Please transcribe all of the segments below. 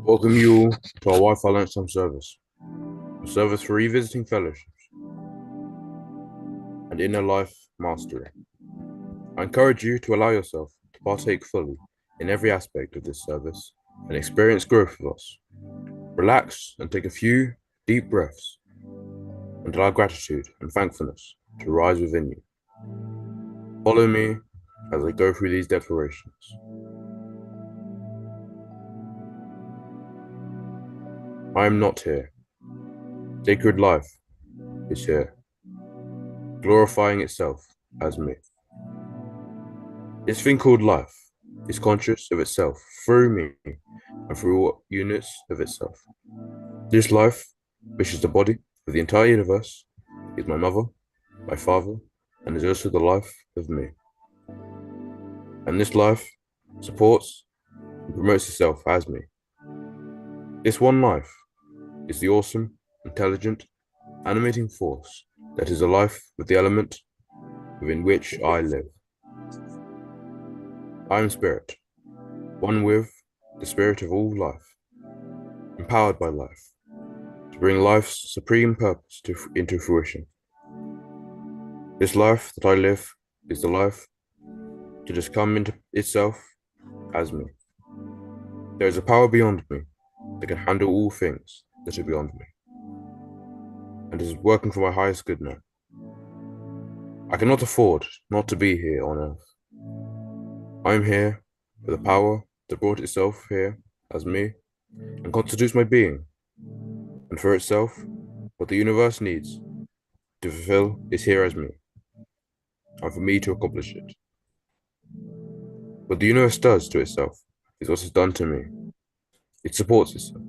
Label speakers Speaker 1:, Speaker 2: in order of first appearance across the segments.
Speaker 1: Welcome you all to our Wi-Fi lunchtime service, a service for revisiting fellowships and inner life mastery. I encourage you to allow yourself to partake fully in every aspect of this service and experience growth with us. Relax and take a few deep breaths and allow gratitude and thankfulness to rise within you. Follow me as I go through these declarations. I am not here. Sacred life is here, glorifying itself as me. This thing called life is conscious of itself through me and through all units of itself. This life, which is the body of the entire universe, is my mother, my father, and is also the life of me. And this life supports and promotes itself as me. This one life is the awesome, intelligent, animating force that is the life of the element within which I live. I am spirit, one with the spirit of all life, empowered by life, to bring life's supreme purpose into fruition. This life that I live is the life to just come into itself as me. There is a power beyond me that can handle all things that are beyond me, and is working for my highest good now. I cannot afford not to be here on earth. I am here for the power that brought itself here as me and constitutes my being, and for itself, what the universe needs to fulfill is here as me, and for me to accomplish it. What the universe does to itself is what is done to me. It supports itself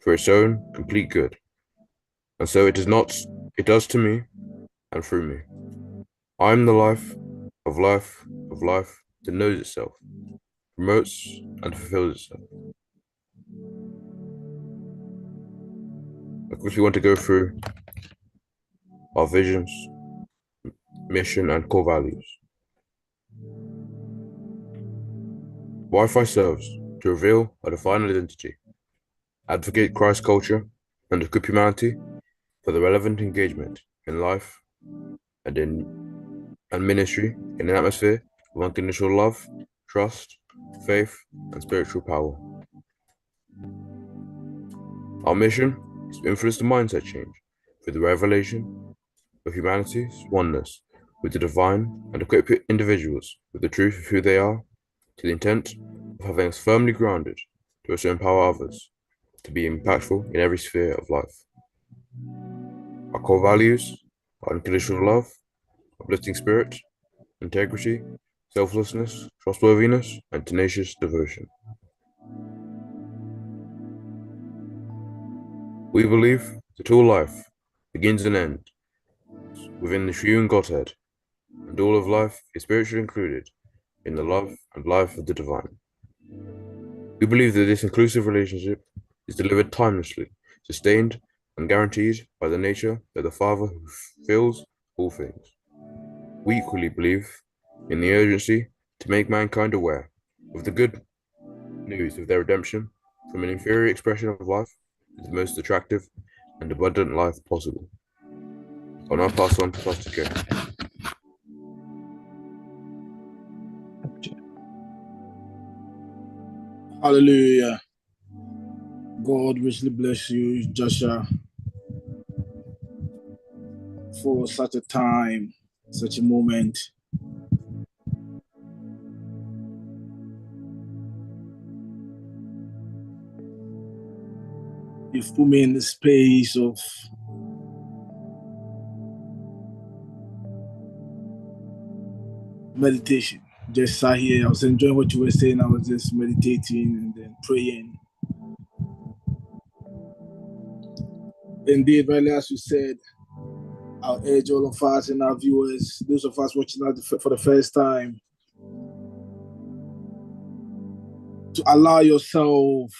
Speaker 1: for its own complete good, and so it does to me and through me. I am the life of life of life that knows itself, promotes and fulfills itself. I quickly want to go through our visions, mission, and core values. Wi-Fi serves to reveal a defined identity, advocate Christ culture, and equip humanity for the relevant engagement in life and ministry in an atmosphere of unconditional love, trust, faith, and spiritual power. Our mission is to influence the mindset change through the revelation of humanity's oneness with the divine and equip individuals with the truth of who they are, to the intent of having us firmly grounded to also empower others to be impactful in every sphere of life. Our core values are unconditional love, uplifting spirit, integrity, selflessness, trustworthiness, and tenacious devotion. We believe that all life begins and ends within the triune Godhead, and all of life is spiritually included in the love and life of the divine. We believe that this inclusive relationship is delivered timelessly, sustained, and guaranteed by the nature of the Father who fills all things. We equally believe in the urgency to make mankind aware of the good news of their redemption from an inferior expression of life to the most attractive and abundant life possible. I'll now pass on to Pastor Joe.
Speaker 2: Hallelujah. God richly bless you, Joshua, for such a time, such a moment. You've put me in the space of meditation. Just sat here. I was enjoying what you were saying. I was just meditating and then praying. Indeed, really, as you said, I'll urge all of us and our viewers, those of us watching that for the first time, to allow yourself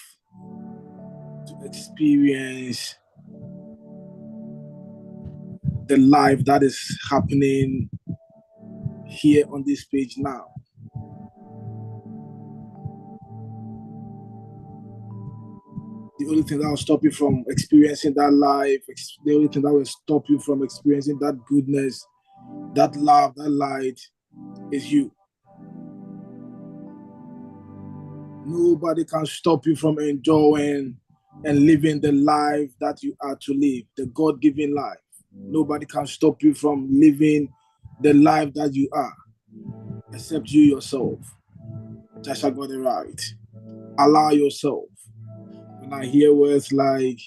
Speaker 2: to experience the life that is happening here on this page now. The only thing that will stop you from experiencing that life, the only thing that will stop you from experiencing that goodness, that love, that light is you. Nobody can stop you from enjoying and living the life that you are to live, the God-given life. Nobody can stop you from living the life that you are, except you yourself. Just got it right. Allow yourself. When I hear words like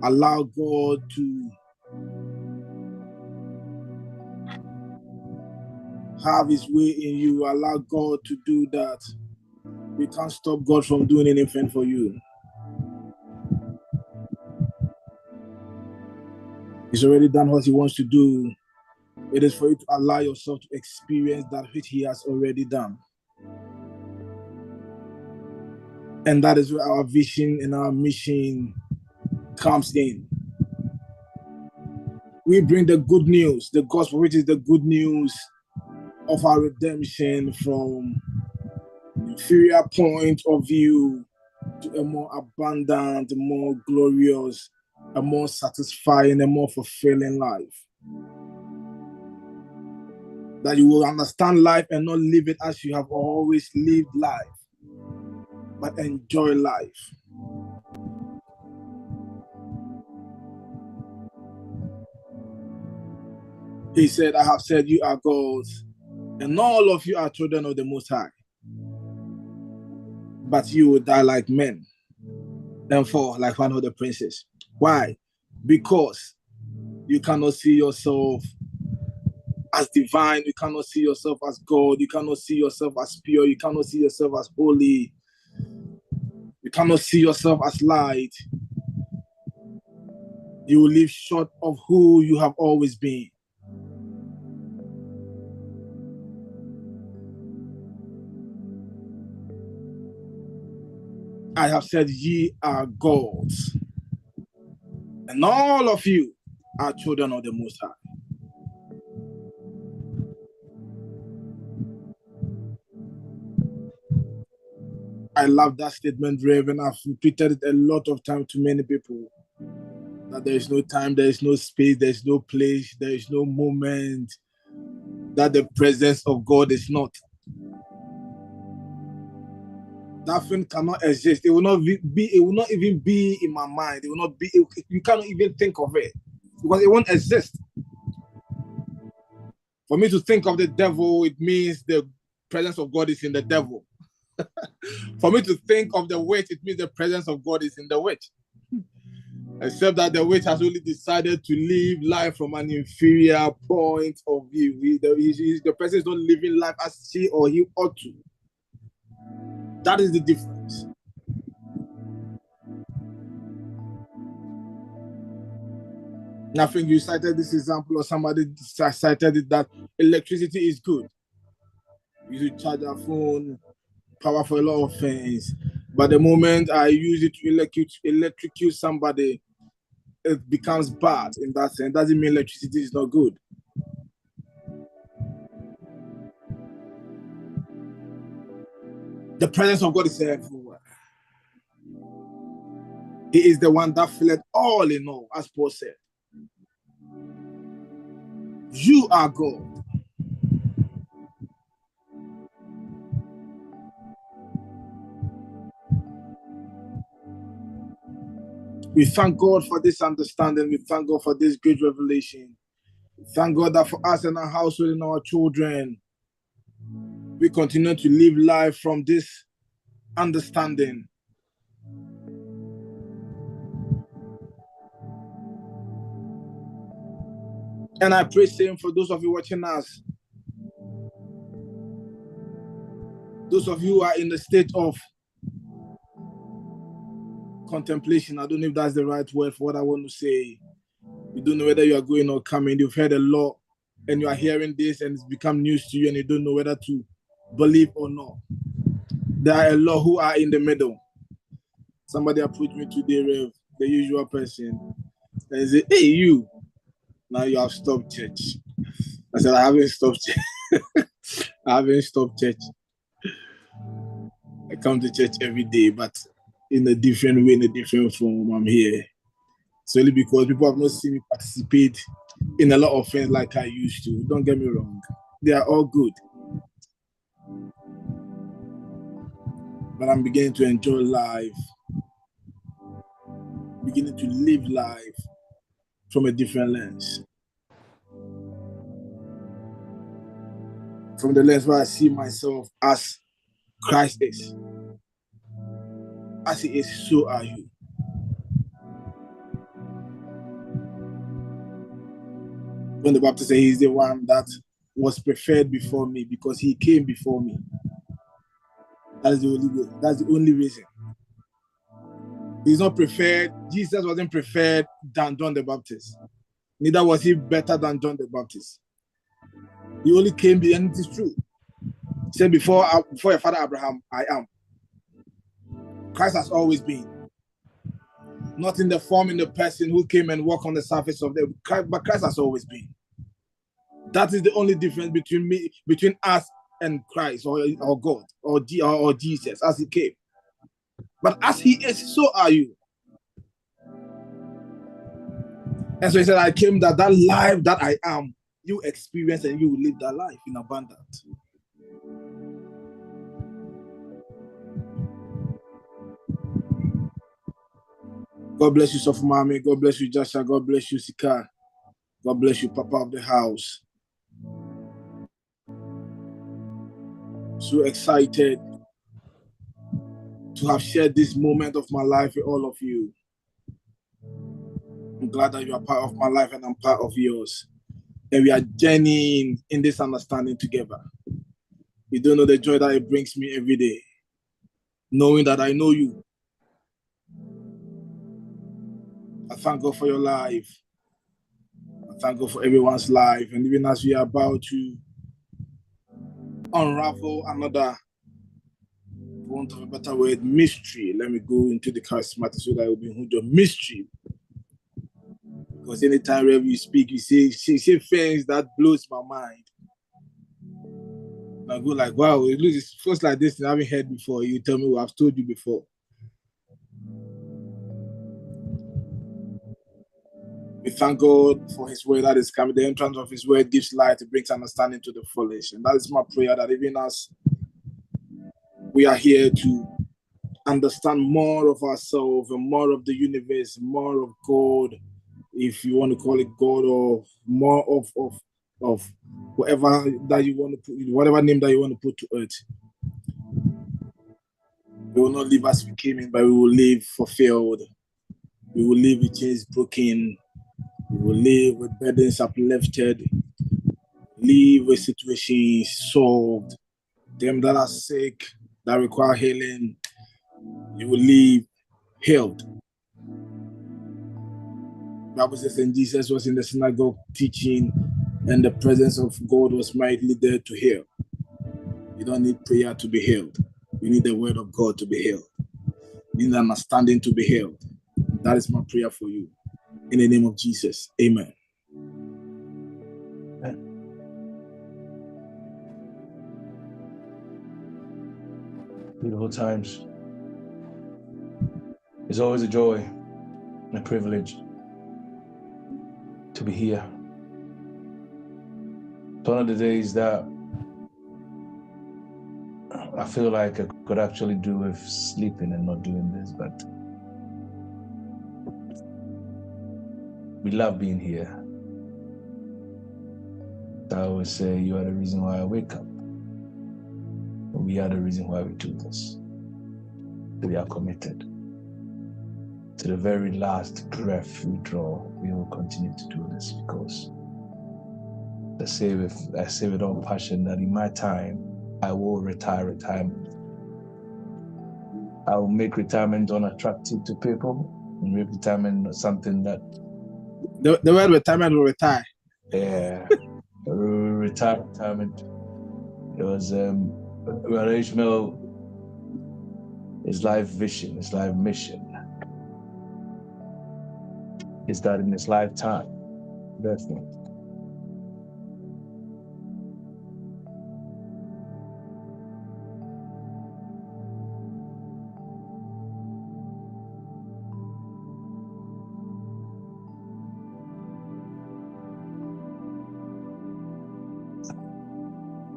Speaker 2: allow God to have his way in you, allow God to do that, you can't stop God from doing anything for you. He's already done what he wants to do. It is for you to allow yourself to experience that which he has already done. And that is where our vision and our mission comes in. We bring the good news, the gospel, which is the good news of our redemption from an inferior point of view to a more abundant, more glorious, a more satisfying, a more fulfilling life. That you will understand life and not live it as you have always lived life, but enjoy life. He said, I have said you are gods, and all of you are children of the Most High. But you will die like men and fall like one of the princes. Why? Because you cannot see yourself as divine, you cannot see yourself as God, you cannot see yourself as pure, you cannot see yourself as holy, you cannot see yourself as light. You will live short of who you have always been. I have said ye are gods, and all of you are children of the Most High. I love that statement, Raven. I've repeated it a lot of times to many people. That there is no time, there is no space, there is no place, there is no moment that the presence of God is not. That thing cannot exist. It will not be. It will not even be in my mind. It will not be. You cannot even think of it because it won't exist. For me to think of the devil, it means the presence of God is in the devil. For me to think of the witch, it means the presence of God is in the witch. Except that the witch has only decided to live life from an inferior point of view. The person is not living life as she or he ought to. That is the difference. I think you cited this example, or somebody cited it, that electricity is good. You should charge a phone, power for a lot of things. But the moment I use it to electrocute somebody, it becomes bad in that sense. It doesn't mean electricity is not good. The presence of God is everywhere. He is the one that filleth all in all, as Paul said. You are God. We thank God for this understanding. We thank God for this great revelation. We thank God that for us and our household and our children, we continue to live life from this understanding. And I pray same for those of you watching us. Those of you who are in the state of contemplation. I don't know if that's the right word for what I want to say. You don't know whether you are going or coming. You've heard a lot and you are hearing this and it's become news to you and you don't know whether to believe or not. There are a lot who are in the middle. Somebody approached me today, Rev, the usual person, and he said, hey, you, now you have stopped church. I said, I haven't stopped church. I haven't stopped church. I come to church every day, but in a different way, in a different form. I'm here solely because people have not seen me participate in a lot of things like I used to. Don't get me wrong. They are all good. But I'm beginning to enjoy life, beginning to live life from a different lens. From the lens where I see myself as Christ is. As he is, so are you. When the Baptist says he's the one that was preferred before me because he came before me. That's the only reason. He's not preferred. Jesus wasn't preferred than John the Baptist. Neither was he better than John the Baptist. He only came, and it is true. He said, before your father Abraham, I am. Christ has always been. Not in the form, in the person who came and walked on the surface of the earth, but Christ has always been. That is the only difference between us and Christ or God or Jesus as he came. But as he is, so are you. And so he said, I came that life that I am, you experience and you will live that life in abundance. God bless you, Sophie Mami. God bless you, Joshua. God bless you, Sika. God bless you, Papa of the house. So excited to have shared this moment of my life with all of you. I'm glad that you are part of my life and I'm part of yours. And we are journeying in this understanding together. You don't know the joy that it brings me every day, knowing that I know you. I thank God for your life. I thank God for everyone's life. And even as we are about to unravel another, for want of a better word, mystery. Let me go into the charismatic so that it will be a mystery. Because anytime wherever you speak, you say things that blows my mind. And I go like, wow, it feels like this I haven't heard before. You tell me what I've told you before. We thank God for his word that is coming. The entrance of his word gives light, it brings understanding to the foolish. And that is my prayer, that even as we are here to understand more of ourselves and more of the universe, more of God, if you want to call it God, or more of whatever that you want to put, whatever name that you want to put to it. We will not live as we came in, but we will live fulfilled. We will live with chains broken. We will live with burdens uplifted. Live with situations solved. Them that are sick, that require healing, you will live healed. The Bible says, and Jesus was in the synagogue teaching, and the presence of God was mightily there to heal. You don't need prayer to be healed. You need the word of God to be healed. You need understanding to be healed. That is my prayer for you. In the name of Jesus, amen.
Speaker 3: Beautiful times. It's always a joy and a privilege to be here. It's one of the days that I feel like I could actually do with sleeping and not doing this, but we love being here. I always say you are the reason why I wake up. We are the reason why we do this. We are committed. To the very last breath we draw, we will continue to do this because I say with all passion that in my time, I will retire retirement. I will make retirement unattractive to people and make retirement something that...
Speaker 2: The word retirement will retire.
Speaker 3: Yeah, retirement. It was Ishmael, his life vision, his life mission is that in his lifetime, definitely,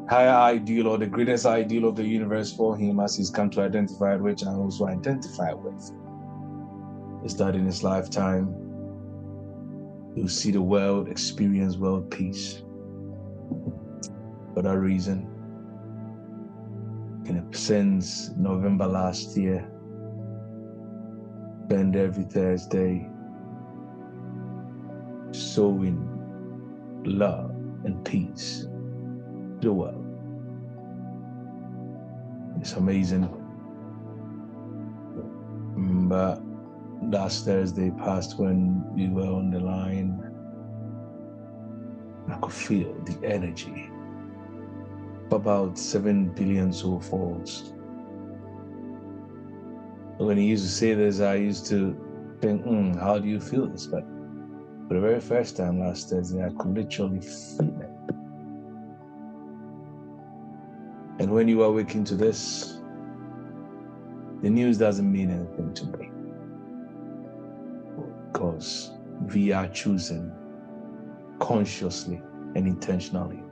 Speaker 3: higher ideal or the greatest ideal of the universe for him, as he's come to identify with and also identify with, is that in his lifetime, he'll see the world, experience world peace. For that reason, since November last year, spend every Thursday sowing love and peace to the world. It's amazing. But last Thursday passed when we were on the line. I could feel the energy of about 7 billion soul falls. When he used to say this, I used to think, how do you feel this? But for the very first time last Thursday, I could literally feel it. And when you awaken to this, the news doesn't mean anything to me, because we are choosing consciously and intentionally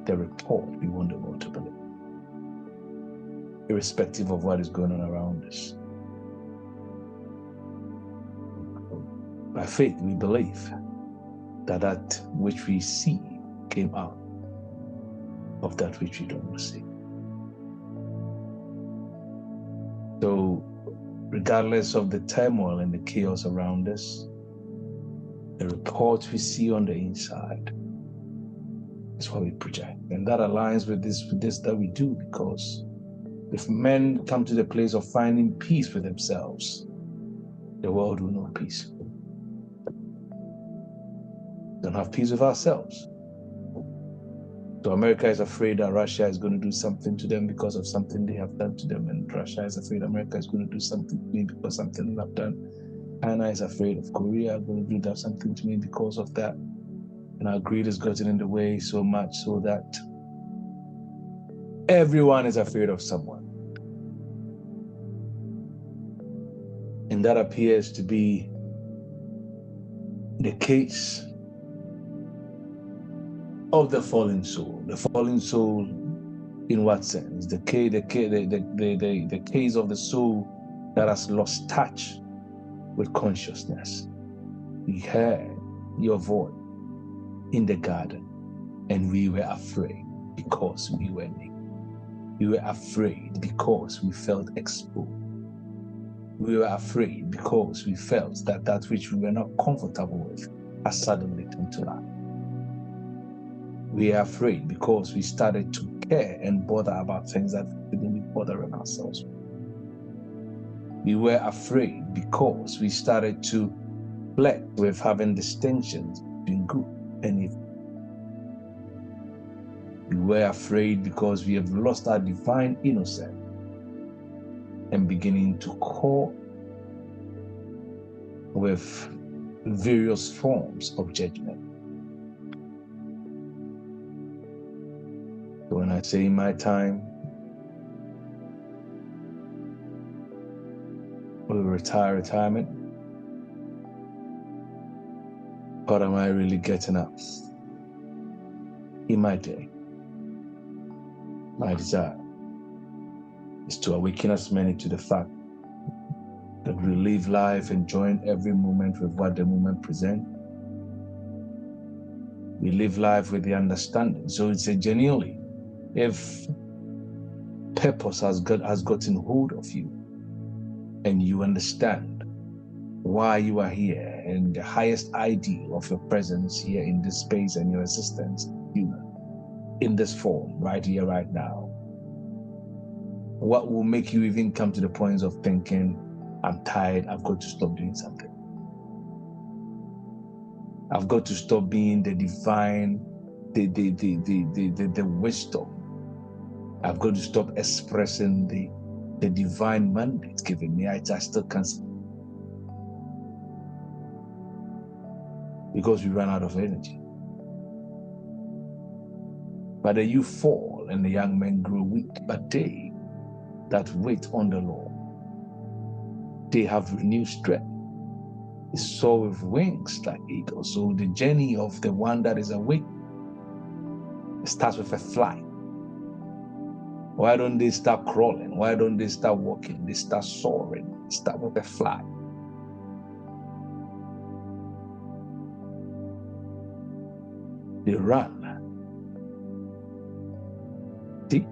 Speaker 3: the report we want the world to believe, irrespective of what is going on around us. By faith, we believe that that which we see came out of that which we don't see. So, regardless of the turmoil and the chaos around us, the reports we see on the inside is what we project. And that aligns with this that we do, because if men come to the place of finding peace with themselves, the world will know peace. We don't have peace with ourselves. So America is afraid that Russia is going to do something to them because of something they have done to them, and Russia is afraid America is going to do something to me because of something they have done. China is afraid of Korea going to do something to me because of that. And our greed has gotten in the way so much so that everyone is afraid of someone. And that appears to be the case of the fallen soul. The fallen soul, in what sense? The case of the soul that has lost touch with consciousness. We heard your voice in the garden, and we were afraid because we were naked. We were afraid because we felt exposed. We were afraid because we felt that that which we were not comfortable with has suddenly come to life. We are afraid because we started to care and bother about things that we didn't be bothering ourselves with. We were afraid because we started to flex with having distinctions between good and evil. We were afraid because we have lost our divine innocence and beginning to cope with various forms of judgment. So when I say in my time, will retirement, what am I really getting at? In my day, my desire is to awaken as many to the fact that we live life enjoying every moment with what the moment presents. We live life with the understanding. So it's a genuinely, if purpose has gotten hold of you and you understand why you are here and the highest ideal of your presence here in this space and your existence, human, in this form, right here, right now, what will make you even come to the points of thinking, I'm tired, I've got to stop doing something. I've got to stop being the divine, the wisdom. I've got to stop expressing the divine mandate given me. I still can't see. Because we run out of energy. But the youth fall and the young men grow weak. But they that wait on the Lord, they have renewed strength. They soar with wings like eagles. So the journey of the one that is awake starts with a flight. Why don't they start crawling? Why don't they start walking? They start soaring. They start with a fly. They run. See?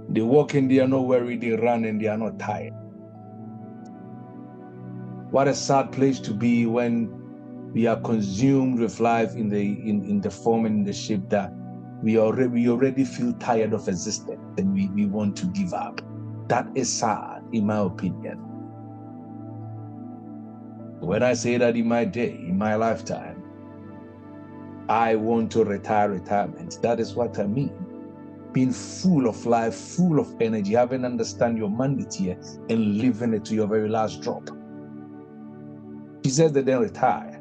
Speaker 3: They walk and they are not worried. They run and they are not tired. What a sad place to be when we are consumed with life in the form and in the shape that we already feel tired of existence and we want to give up. That is sad, in my opinion. When I say that in my day, in my lifetime, I want to retirement, that is what I mean. Being full of life, full of energy, having understand your mandate here and living it to your very last drop. He says they didn't retire.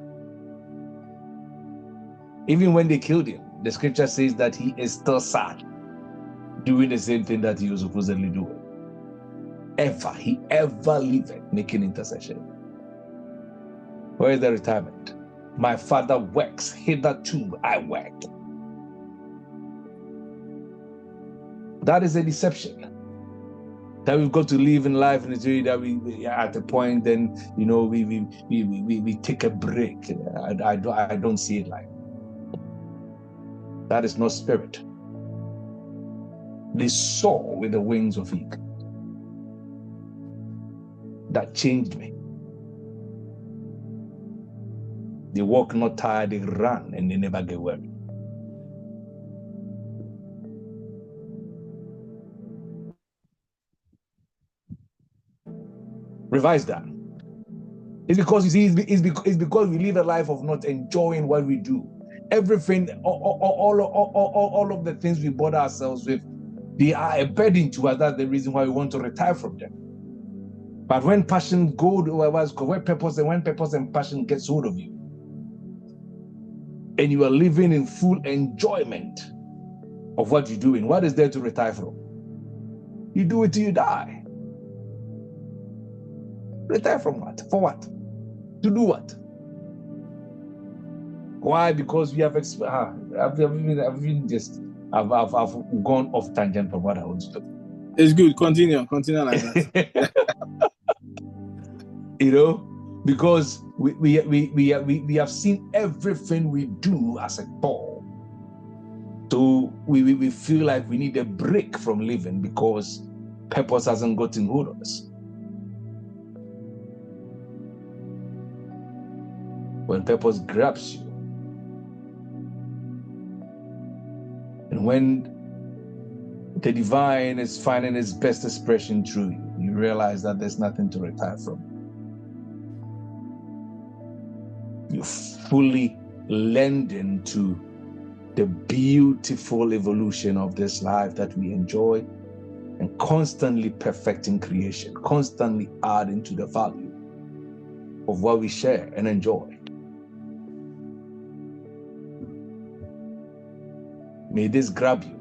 Speaker 3: Even when they killed him, the scripture says that he is still sad, doing the same thing that he was supposedly doing. He ever lived making intercession. Where is the retirement? My Father works, hitherto I work. That is a deception. That we've got to live in life in a way that we at a point then we take a break. I don't see it like that. Is not spirit. They soar with the wings of eagle. That changed me. They walk not tired, they run and they never get worried. Revise that. It's because you see, it's because we live a life of not enjoying what we do. Everything, all of the things we bother ourselves with, they are a burden to us. That's the reason why we want to retire from them. But when passion when purpose and passion gets hold of you, and you are living in full enjoyment of what you're doing, what is there to retire from? You do it till you die. Retire from what? For what? To do what? Why? Because we have I've gone off tangent from what I want to do.
Speaker 2: It's good. Continue like that.
Speaker 3: You know, because we have seen everything we do as a ball. So we feel like we need a break from living because purpose hasn't gotten hold of us. When purpose grabs you, and when the divine is finding its best expression through you, you realize that there's nothing to retire from. You fully lend into the beautiful evolution of this life that we enjoy and constantly perfecting creation, constantly adding to the value of what we share and enjoy. May this grab you,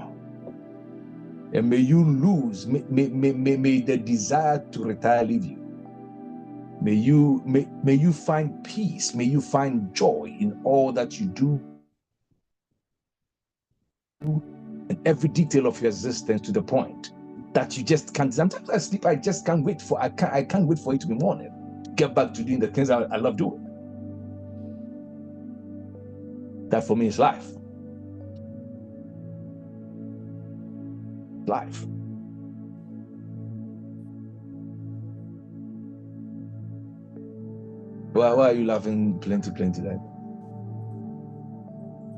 Speaker 3: and may you lose, may the desire to retire leave you. May you find peace, may you find joy in all that you do and every detail of your existence, to the point that you just can't. Sometimes I sleep, I just can't wait for I can't wait for it to be morning to get back to doing the things I love doing. That for me is life. Life. Why are you laughing plenty like?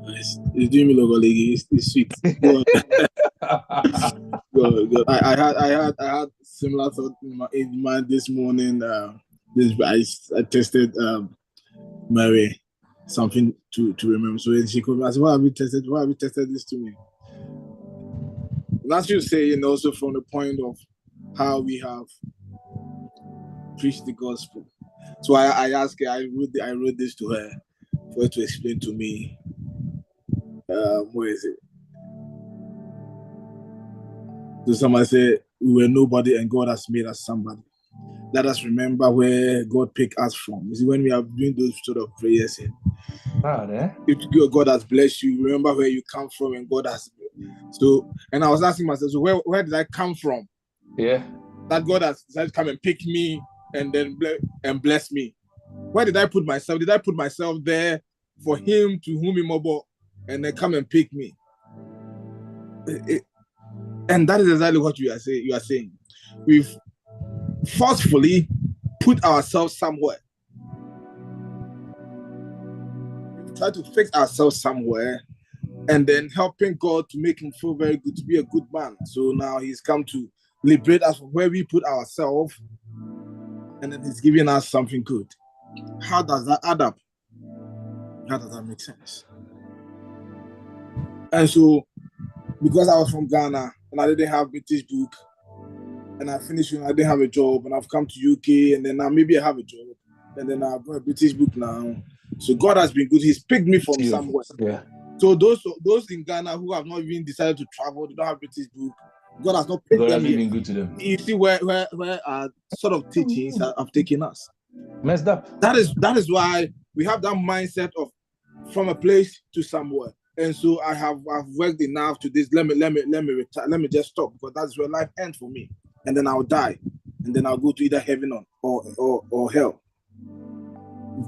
Speaker 2: It's doing me logo legi. It's sweet. Go on. I had similar thought in mind this morning. I tested Mary something to remember. So she called me. I said, "Why have you tested? Why have you tested this to me?" And as you say, and also from the point of how we have preached the gospel. So I asked her. I wrote this to her for her to explain to me. Where is it? So somebody said, we were nobody and God has made us somebody. Let us remember where God picked us from. You see, when we are doing those sort of prayers,
Speaker 3: Proud, eh?
Speaker 2: If God has blessed you, remember where you come from, and God has. So, and I was asking myself, so where did I come from?
Speaker 3: Yeah.
Speaker 2: That God has decided to come and pick me and then bless me. Where did I put myself? Did I put myself there for Him to whom He mobile and then come and pick me? And that is exactly what you are saying. We've forcefully put ourselves somewhere. We've tried to fix ourselves somewhere, and then helping God to make Him feel very good, to be a good man. So now He's come to liberate us from where we put ourselves, and then He's giving us something good. How does that add up? How does that make sense? And so, because I was from Ghana and I didn't have British book, and I finished when I didn't have a job, and I've come to UK, and then now maybe I have a job, and then I've got a British book now. So God has been good. He's picked me from somewhere.
Speaker 3: Yeah.
Speaker 2: So those in Ghana who have not even decided to travel, they don't have British book, God has not picked
Speaker 3: God
Speaker 2: them
Speaker 3: has
Speaker 2: yet.
Speaker 3: been good to them.
Speaker 2: You see where our sort of teachings have taken us.
Speaker 3: Messed up.
Speaker 2: That is why we have that mindset of from a place to somewhere. And so I've worked enough to this. Let me retire. Let me just stop, because that's where life ends for me. And then I'll die. And then I'll go to either heaven or hell.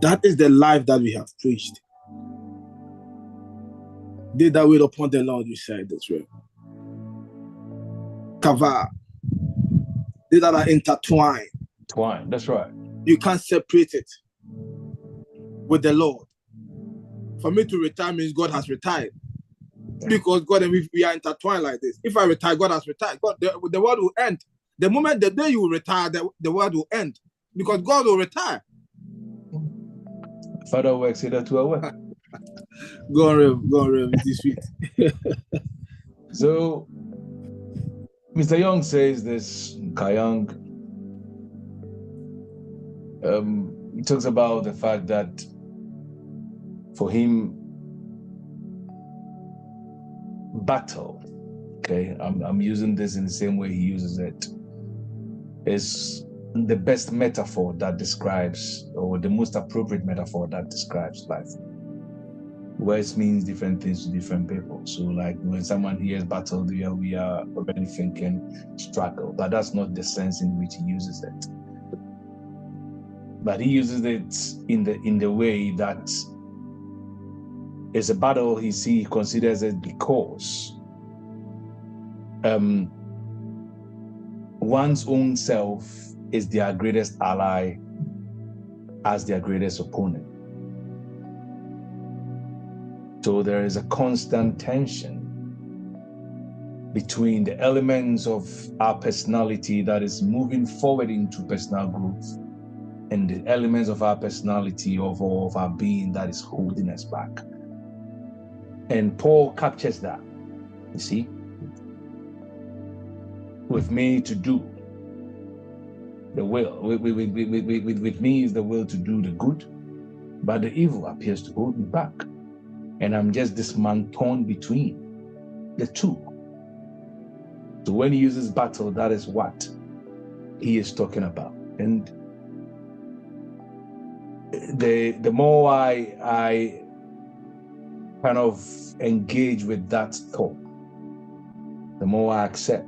Speaker 2: That is the life that we have preached. They that wait upon the Lord, we said that's right. Kava. They that are intertwined.
Speaker 3: That's right.
Speaker 2: You can't separate it with the Lord. For me to retire means God has retired. Because God and we are intertwined like this. If I retire, God has retired. God, the world will end. The moment the day you will retire, the world will end. Because God will retire.
Speaker 3: Father works here to our work.
Speaker 2: Go on, Rev, it is sweet.
Speaker 3: So, Mr. Young says this, Kayang, he talks about the fact that for him, battle, okay, I'm using this in the same way he uses it, is the best metaphor that describes, or the most appropriate metaphor that describes life. Words means different things to different people. So like when someone hears battle, we are already thinking struggle, but that's not the sense in which he uses it. But he uses it in the way that it's a battle he considers it because one's own self is their greatest ally as their greatest opponent. So there is a constant tension between the elements of our personality that is moving forward into personal growth and the elements of our personality of our being that is holding us back. And Paul captures that, you see, with me to do the will. With me is the will to do the good, but the evil appears to hold me back. And I'm just this man torn between the two. So when he uses battle, that is what he is talking about. And the more I kind of engage with that thought, the more I accept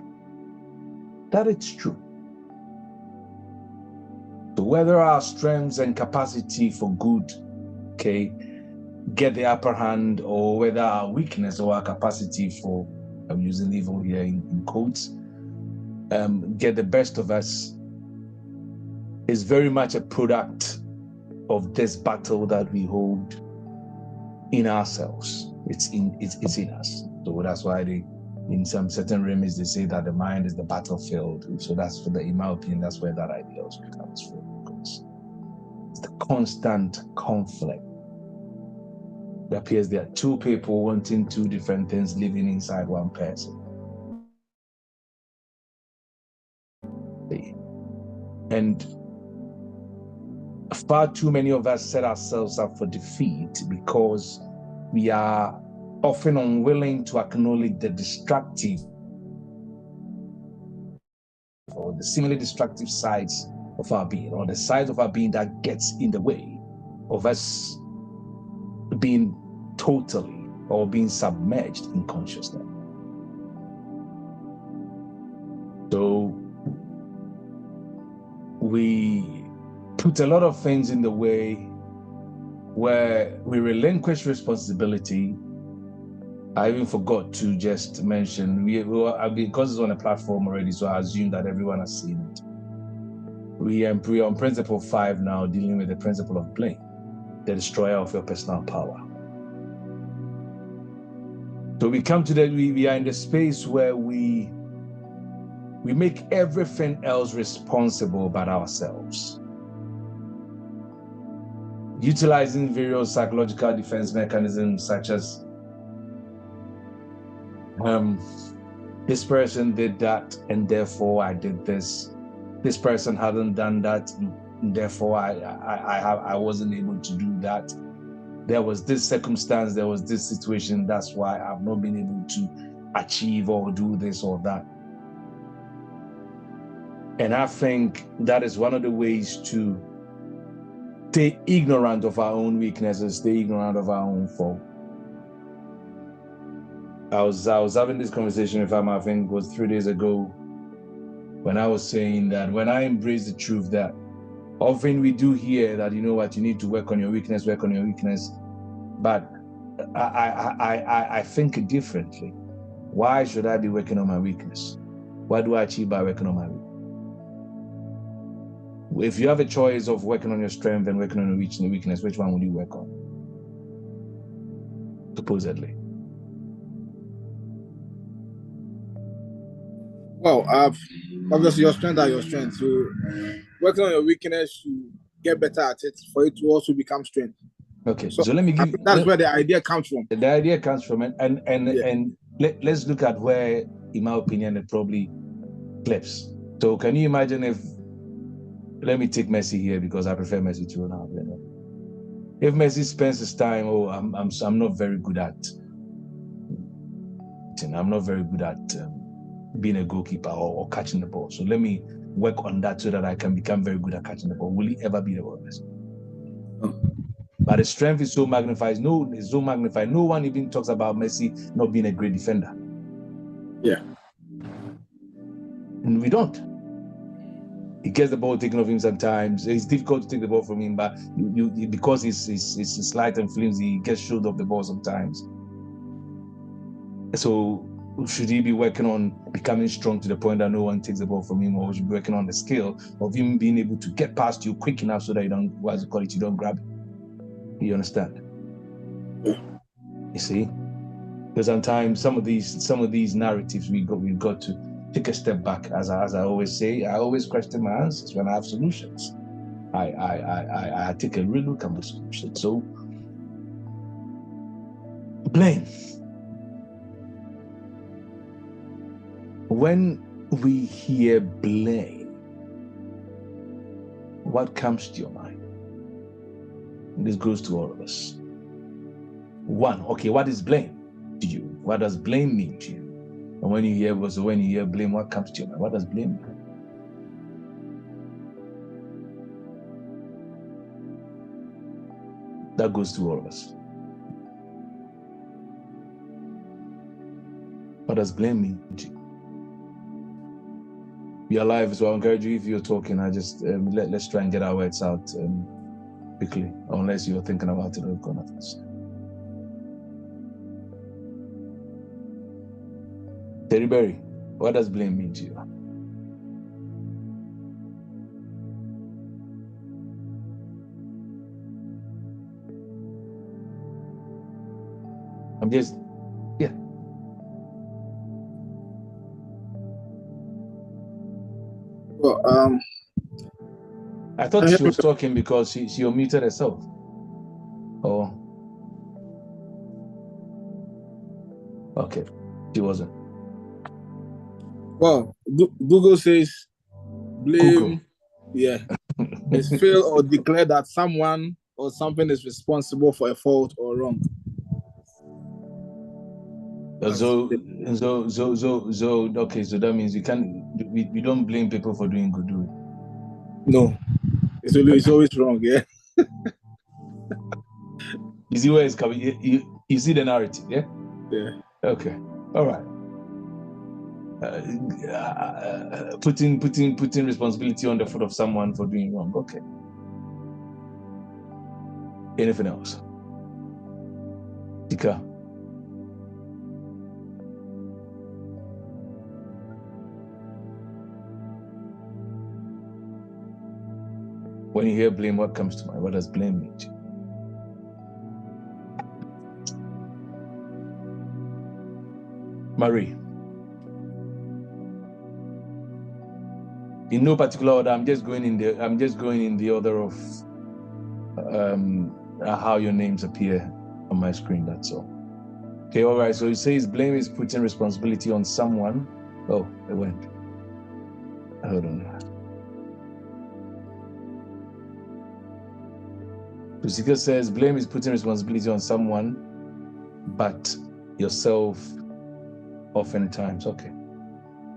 Speaker 3: that it's true. So whether our strengths and capacity for good, okay, get the upper hand, or whether our weakness or our capacity for, I'm using evil here in quotes, get the best of us, is very much a product of this battle that we hold in ourselves. It's in us. So that's why in some certain remedies they say that the mind is the battlefield. So that's in my opinion, that's where that idea also comes from, because it's the constant conflict. It appears there are two people wanting two different things living inside one person. And far too many of us set ourselves up for defeat because we are often unwilling to acknowledge the destructive or the seemingly destructive sides of our being, or the sides of our being that gets in the way of us being totally or being submerged in consciousness. So we put a lot of things in the way where we relinquish responsibility. I even forgot to just mention, because it's on a platform already, so I assume that everyone has seen it. We are on principle 5 now, dealing with the principle of blame, the destroyer of your personal power. So we come to that, we are in the space where we make everything else responsible but ourselves. Utilizing various psychological defense mechanisms such as this person did that and therefore I did this. This person hadn't done that, and therefore I wasn't able to do that. There was this circumstance, there was this situation, that's why I've not been able to achieve or do this or that. And I think that is one of the ways to stay ignorant of our own weaknesses, stay ignorant of our own fault. I was having this conversation with him, I think it was 3 days ago, when I was saying that when I embrace the truth that often we do hear that, you know what, you need to work on your weakness, but I think differently. Why should I be working on my weakness? What do I achieve by working on my weakness? If you have a choice of working on your strength and working on your weakness, which one would you work on? Supposedly.
Speaker 2: Well, obviously your strength are your strength. So working on your weakness to get better at it, for it to also become strength.
Speaker 3: Okay, so let me give.
Speaker 2: That's where the idea comes from.
Speaker 3: The idea comes from, and let's look at where, in my opinion, it probably flips. So can you imagine if, let me take Messi here because I prefer Messi to Ronaldo. If Messi spends his time, I'm not very good at. I'm not very good at being a goalkeeper or catching the ball. So let me work on that so that I can become very good at catching the ball. Will he ever be the best? But his strength is so magnified. It's so magnified. No one even talks about Messi not being a great defender.
Speaker 2: Yeah.
Speaker 3: And we don't. He gets the ball taken off him sometimes. It's difficult to take the ball from him, but because he's slight and flimsy, he gets showed off the ball sometimes. So should he be working on becoming strong to the point that no one takes the ball from him, or should he be working on the skill of him being able to get past you quick enough so that you don't grab it? You understand? You see? Because sometimes some of these narratives we've got to take a step back. As I always say, I always question my answers when I have solutions. I take a real look at my solution. So blame. When we hear blame, what comes to your mind? This goes to all of us. One, okay, what is blame to you? What does blame mean to you? And when you hear blame, what comes to your mind? What does blame mean? That goes to all of us. What does blame mean to you? We are live, so I encourage you, if you're talking, let's try and get our words out quickly, unless you're thinking about it or going to first. Terry Berry, what does blame mean to you?
Speaker 2: Well,
Speaker 3: I thought she was talking because she unmuted herself. Oh. Okay, she wasn't.
Speaker 2: Well, Google says blame. Google. Yeah, it's feel or declare that someone or something is responsible for a fault or wrong.
Speaker 3: So okay, so that means we don't blame people for doing good, do we?
Speaker 2: No, it's always wrong, yeah.
Speaker 3: You see where it's coming? You see the narrative, yeah?
Speaker 2: Yeah.
Speaker 3: Okay. All right. Putting responsibility on the foot of someone for doing wrong. Okay. Anything else? Tika. When you hear blame, what comes to mind? What does blame mean to you? Marie. In no particular order, I'm just going in the order of how your names appear on my screen, that's all. Okay, all right. So it says blame is putting responsibility on someone. Oh, it went. Hold on. Tusika says blame is putting responsibility on someone, but yourself oftentimes. Okay.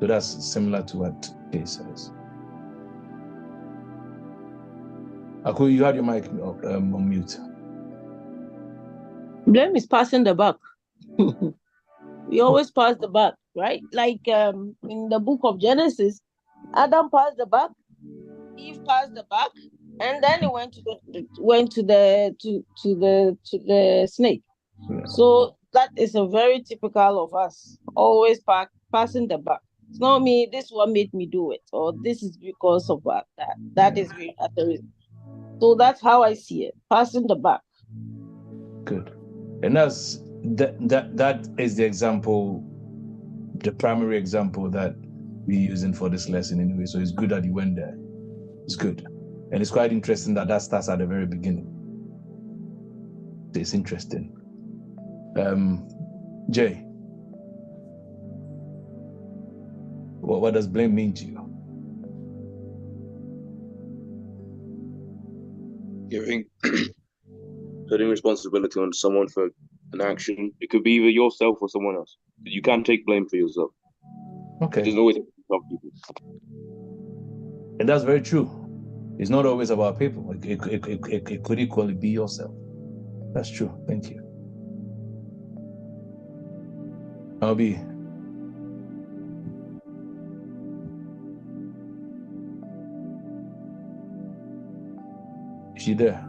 Speaker 3: So that's similar to what Kay says. Aku, you had your mic on mute.
Speaker 4: Blame is passing the buck. We always pass the buck, right? Like in the book of Genesis, Adam passed the buck, Eve passed the buck, and then it went to the snake.
Speaker 3: Yeah.
Speaker 4: So that is a very typical of us, always passing the buck. It's not me, this one made me do it, or this is because of that. That is the reason. So that's how I see it, passing the buck.
Speaker 3: Good. And that is the example, the primary example that we're using for this lesson anyway. So it's good that you went there. It's good. And it's quite interesting that starts at the very beginning. It's interesting. Jay, what does blame mean to you?
Speaker 1: Putting responsibility on someone for an action. It could be either yourself or someone else. You can take blame for yourself.
Speaker 3: Okay.
Speaker 1: It doesn't always help people.
Speaker 3: And that's very true. It's not always about people. It could equally be yourself. That's true. Thank you. Albie. Is she there?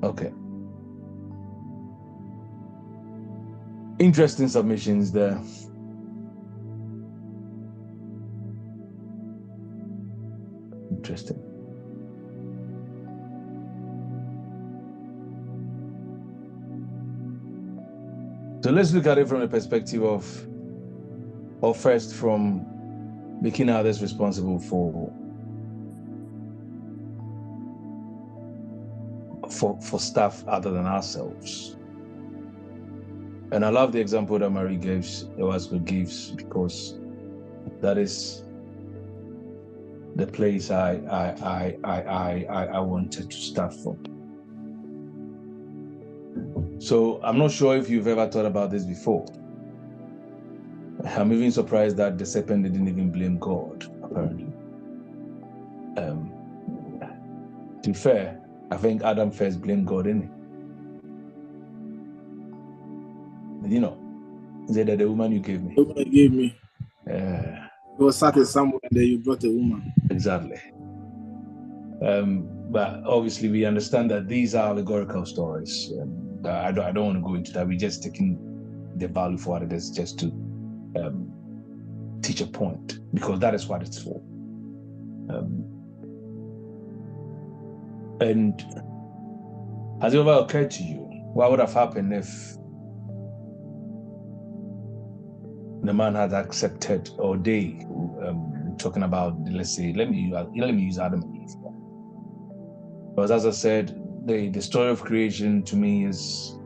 Speaker 3: Okay. Interesting submissions there. Interesting. So let's look at it from the perspective of first from making others responsible for stuff other than ourselves. And I love the example that Marie gives, because that is the place I wanted to start from. So I'm not sure if you've ever thought about this before. I'm even surprised that the serpent didn't even blame God, apparently. To be fair, I think Adam first blamed God, innit? You know, he said that the woman you gave me.
Speaker 2: The woman you gave me. You were sat in somewhere and then you brought a woman.
Speaker 3: Exactly. But obviously we understand that these are allegorical stories. I don't want to go into that. We're just taking the value for what it is, just to teach a point, because that is what it's for. And has it ever occurred to you what would have happened if the man had accepted, or they, talking about, let's say, let me use Adam and Eve. Because as I said, the story of creation to me is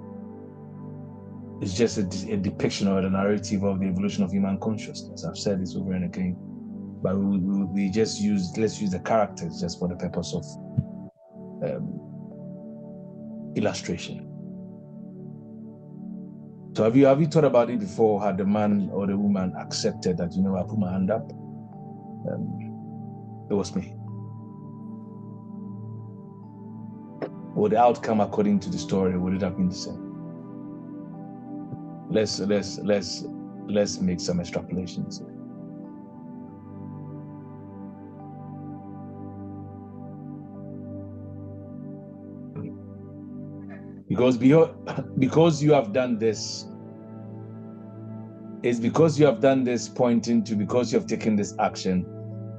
Speaker 3: just a depiction or a narrative of the evolution of human consciousness. I've said this over and again, but let's use the characters just for the purpose of illustration. So have you thought about it before? Had the man or the woman accepted that, I put my hand up? It was me. Well, the outcome according to the story would it have been the same? Let's make some extrapolations. Because you have done this, it's because you have done this pointing to because you have taken this action,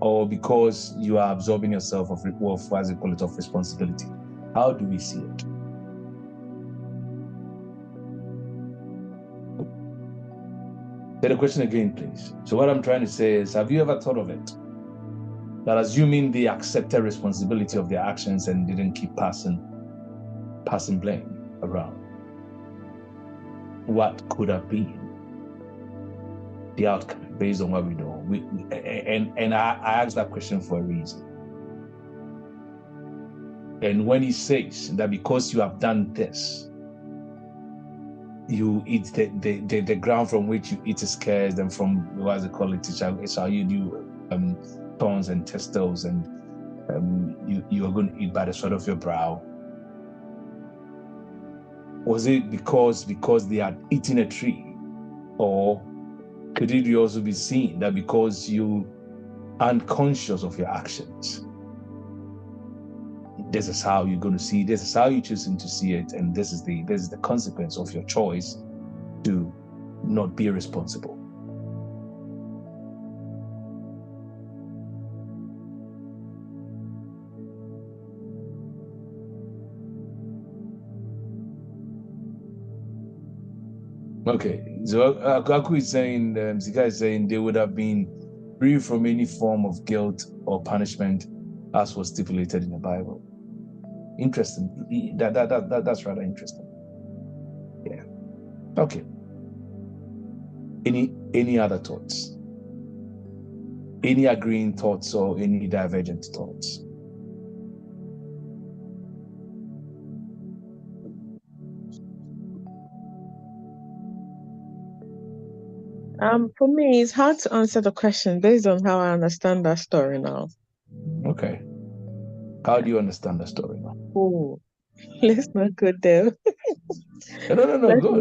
Speaker 3: or because you are absorbing yourself of as a quality of responsibility. How do we see it? Say the question again, please. So what I'm trying to say is, have you ever thought of it? That assuming they accepted responsibility of their actions and didn't keep passing blame around, what could have been the outcome based on what we know? And I asked that question for a reason. And when he says that because you have done this, you eat the ground from which you eat is cursed, and from what they call it, it's how you do thorns and thistles, and you are going to eat by the sweat of your brow. Was it because they had eaten a tree, or could it also be seen that because you are unconscious of your actions, this is how you're going to see, this is how you're choosing to see it, and this is the consequence of your choice to not be responsible? Okay, so Aku is saying, Zika is saying they would have been free from any form of guilt or punishment as was stipulated in the Bible. Interesting. That's rather interesting. Yeah. Okay. Any other thoughts? Any agreeing thoughts or any divergent thoughts?
Speaker 4: For me, it's hard to answer the question based on how I understand that story now.
Speaker 3: Okay. How do you understand the story now?
Speaker 4: Oh, let's not go there.
Speaker 3: No,
Speaker 4: Let's
Speaker 3: go.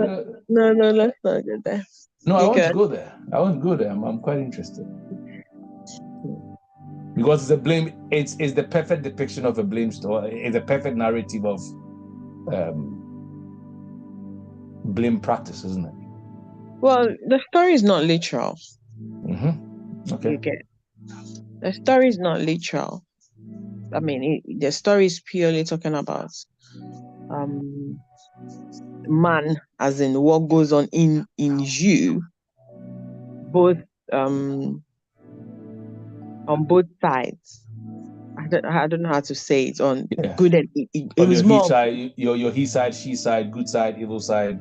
Speaker 4: No, let's not go there.
Speaker 3: No, I want to go there. I'm quite interested. Because it's a blame, it's the perfect depiction of a blame story. It's a perfect narrative of blame practice, isn't it?
Speaker 4: Well, the story is not literal.
Speaker 3: Mm-hmm. Okay.
Speaker 4: You get the story is not literal. I mean, the story is purely talking about man, as in what goes on in you, both on both sides. I don't know how to say it on good and it
Speaker 3: on
Speaker 4: was
Speaker 3: your
Speaker 4: more
Speaker 3: he side, your he side, she side, good side, evil side.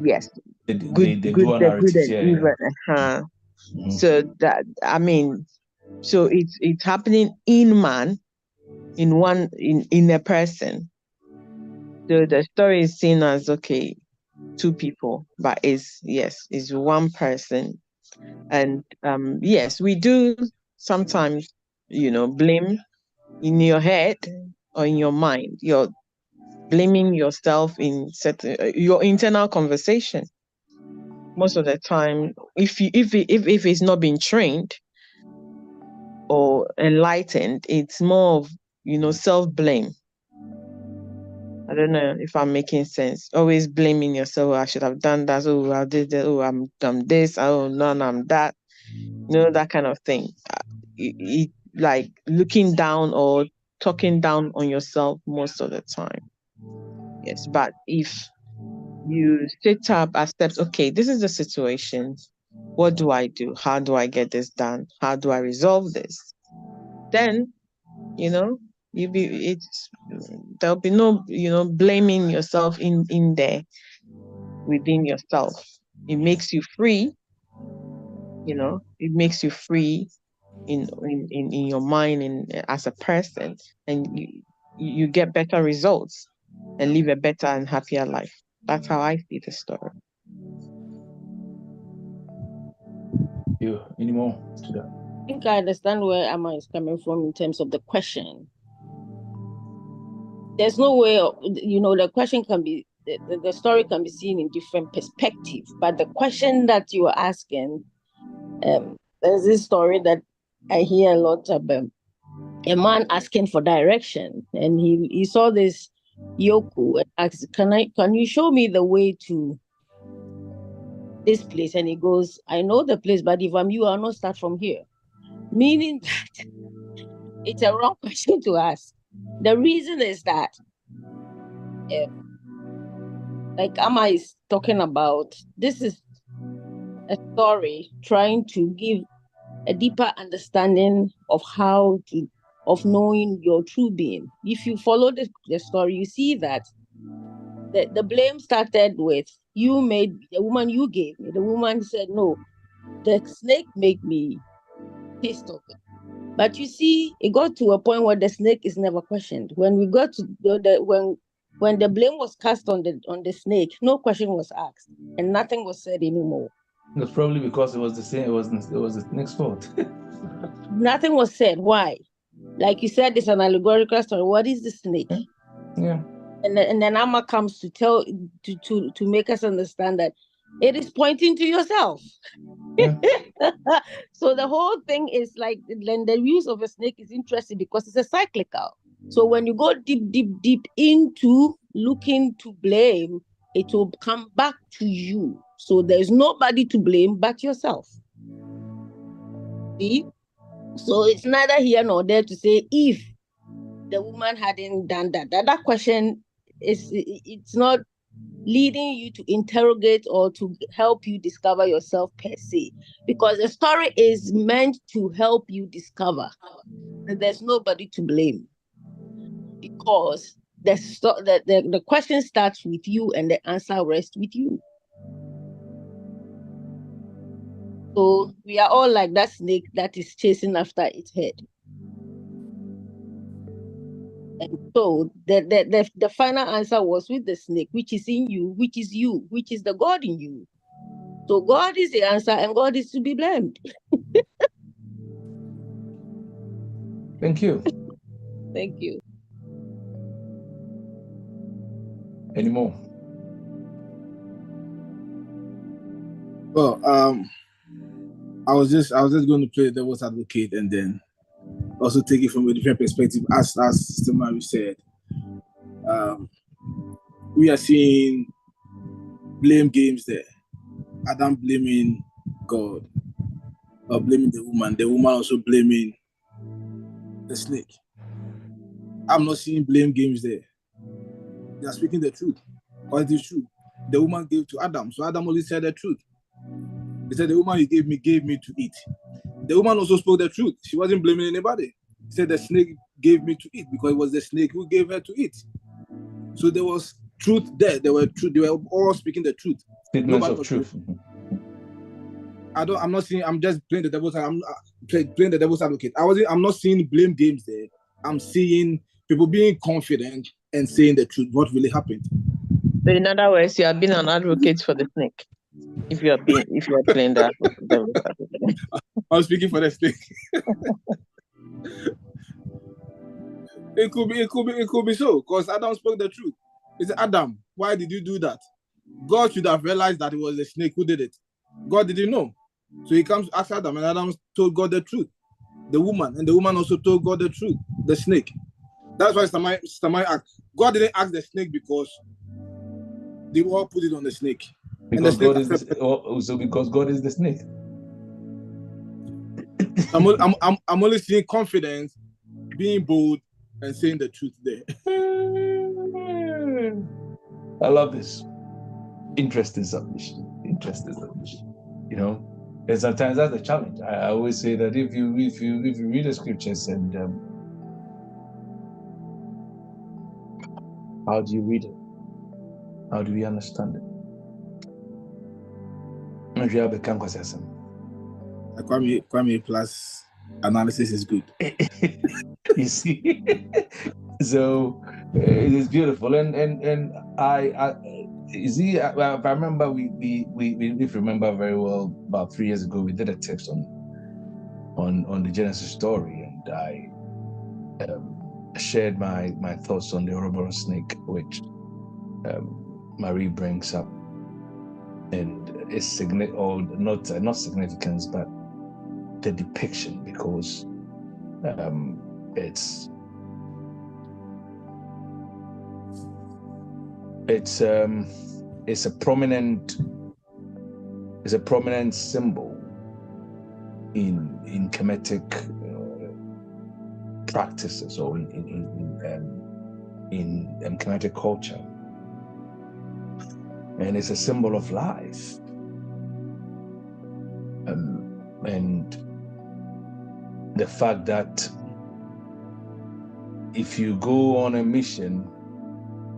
Speaker 4: Yes,
Speaker 3: They
Speaker 4: good,
Speaker 3: dual
Speaker 4: the good
Speaker 3: narratives.
Speaker 4: and evil.
Speaker 3: Mm-hmm.
Speaker 4: So that so it's happening in man, in a person. So the story is seen as okay, two people, but it's one person. And yes, we do sometimes, blame in your head or in your mind. You're blaming yourself in your internal conversation. Most of the time, if it's not been trained or enlightened, it's more of self-blame. I don't know if I'm making sense. Always blaming yourself. I should have done that. Oh, I did that. Oh, I'm this. Oh, no, I'm that. That kind of thing. It like looking down or talking down on yourself most of the time. Yes, but if you sit up, accept, okay, this is the situation. What do I do? How do I get this done? How do I resolve this? Then, there'll be no, blaming yourself in there within yourself. It makes you free, it makes you free in your mind and as a person, and you get better results and live a better and happier life. That's how I see the story.
Speaker 3: You any more to that?
Speaker 4: think I understand where Amma is coming from in terms of the question. There's no way, the question can be, the story can be seen in different perspectives, but the question that you are asking, there's this story that I hear a lot about a man asking for direction, and he saw this yoku and asked, can you show me the way to this place? And he goes, I know the place, but if I'm you, I'll not start from here. Meaning that it's a wrong question to ask. The reason is that, like Amma is talking about, this is a story trying to give a deeper understanding of of knowing your true being. If you follow the story, you see that the blame started with you made the woman you gave me. The woman said, no, the snake made me taste of it. But you see, it got to a point where the snake is never questioned. When we got to when the blame was cast on the snake, no question was asked and nothing was said anymore.
Speaker 3: It's probably because it was the same. It was the snake's fault.
Speaker 4: Nothing was said. Why? Like you said, it's an allegorical story. What is the snake?
Speaker 3: Yeah.
Speaker 4: And then Amma comes to tell to make us understand that it is pointing to yourself.
Speaker 3: Yeah.
Speaker 4: So the whole thing is like, then the use of a snake is interesting because it's a cyclical. So when you go deep into looking to blame, it will come back to you. So there's nobody to blame but yourself. See? So it's neither here nor there to say if the woman hadn't done that. That question it's not leading you to interrogate or to help you discover yourself per se, because the story is meant to help you discover that there's nobody to blame, because the question starts with you and the answer rests with you. So we are all like that snake that is chasing after its head. And so the final answer was with the snake, which is in you, which is you, which is the God in you. So God is the answer and God is to be blamed.
Speaker 3: Thank you.
Speaker 4: Thank you.
Speaker 3: Any more?
Speaker 2: Well, I was just going to play the devil's advocate and then also take it from a different perspective. As Sister Mary said, we are seeing blame games there. Adam blaming God, or blaming the woman also blaming the snake. I'm not seeing blame games there. They are speaking the truth, because it is true. The woman gave to Adam, so Adam only said the truth. He said, the woman you gave me to eat. The woman also spoke the truth. She wasn't blaming anybody. She said the snake gave me to eat because it was the snake who gave her to eat. So there was truth there. They were all speaking the truth.
Speaker 3: Statements of truth.
Speaker 2: I'm not seeing. I'm just playing the devil's. I'm playing the devil's advocate. I'm not seeing blame games there. I'm seeing people being confident and saying the truth. What really happened?
Speaker 5: So in other words, you have been an advocate for the snake. If you are playing that,
Speaker 2: I'm speaking for the snake. It could be so, because Adam spoke the truth. He said, Adam, why did you do that? God should have realized that it was the snake who did it. God didn't know. So he comes to ask Adam, and Adam told God the truth. The woman also told God the truth, the snake. That's why Stamai asked. God didn't ask the snake because they all put it on the snake.
Speaker 3: Because God is because God is the snake.
Speaker 2: I'm only seeing confidence, being bold, and saying the truth there.
Speaker 3: I love this. Interesting submission. You know, and sometimes that's the challenge. I always say that if you read the scriptures and how do you read it? How do we understand it? If you have a conversation,
Speaker 2: Kwame plus analysis is good.
Speaker 3: You see, so it is beautiful, and I you see, I remember we remember very well about 3 years ago we did a text on on the Genesis story, and I shared my thoughts on the Ouroboros snake, which Marie brings up, and its not significance, but the depiction, because it's a prominent symbol in Kemetic practices, or in Kemetic culture, and it's a symbol of life. And the fact that if you go on a mission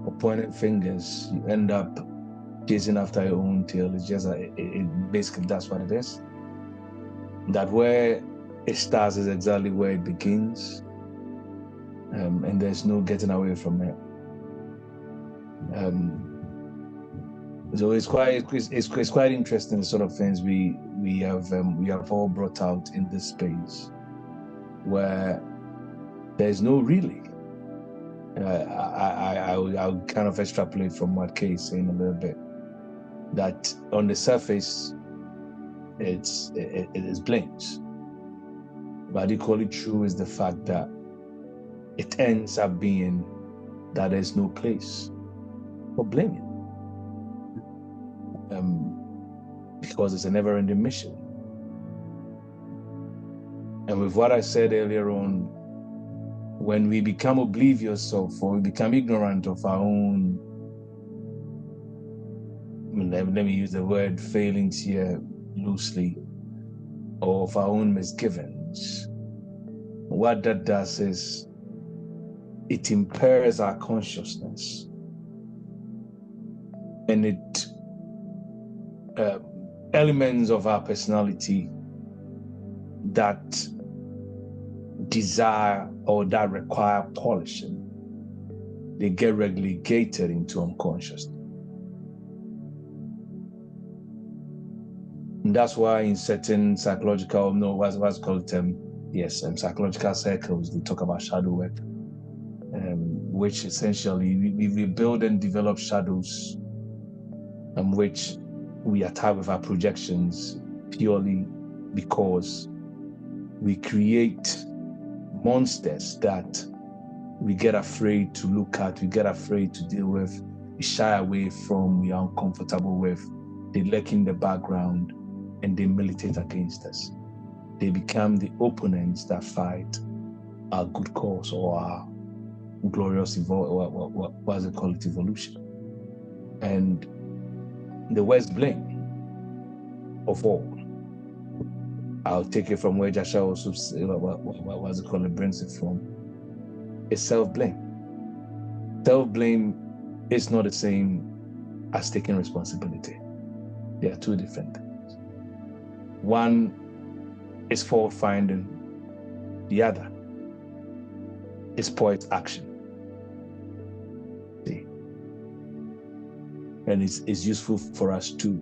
Speaker 3: or pointing fingers, you end up chasing after your own tail. It's just basically that's what it is. That where it starts is exactly where it begins, and there's no getting away from it. So it's quite interesting, the sort of things we have all brought out in this space, where there's no really. I'll kind of extrapolate from what Kay is saying a little bit, that on the surface it is blames, but equally true is the fact that it ends up being that there's no place for blaming, because it's a never-ending mission. And with what I said earlier on, when we become oblivious of, or we become ignorant of our own, let me use the word failings here loosely, or of our own misgivings, what that does is it impairs our consciousness, and it elements of our personality that desire or that require polishing, they get relegated into unconsciousness. And that's why in certain psychological, psychological circles, they talk about shadow work, which essentially we build and develop shadows, which we attack with our projections, purely because we create monsters that we get afraid to look at, we get afraid to deal with, we shy away from, we are uncomfortable with. They lurk in the background and they militate against us. They become the opponents that fight our good cause or our glorious evolution. And the worst blame of all, I'll take it from where Joshua also brings it from, is self-blame. Self-blame is not the same as taking responsibility. They are two different things. One is fault finding, the other is poised action. See? And it's useful for us to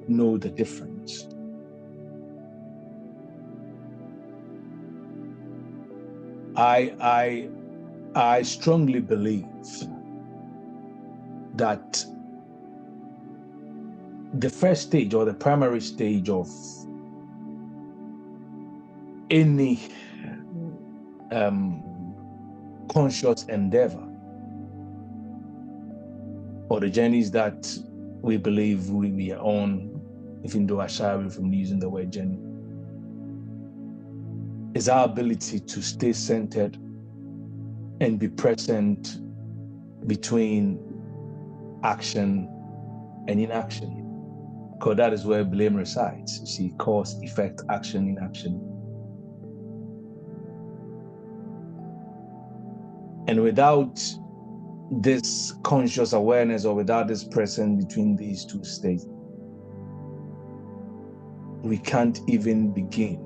Speaker 3: know the difference. I strongly believe that the first stage, or the primary stage of any conscious endeavor, or the journeys that we believe we are on, even though I shy away from using the word journey, is our ability to stay centered and be present between action and inaction. Because that is where blame resides. You see, cause, effect, action, inaction. And without this conscious awareness, or without this presence between these two states, we can't even begin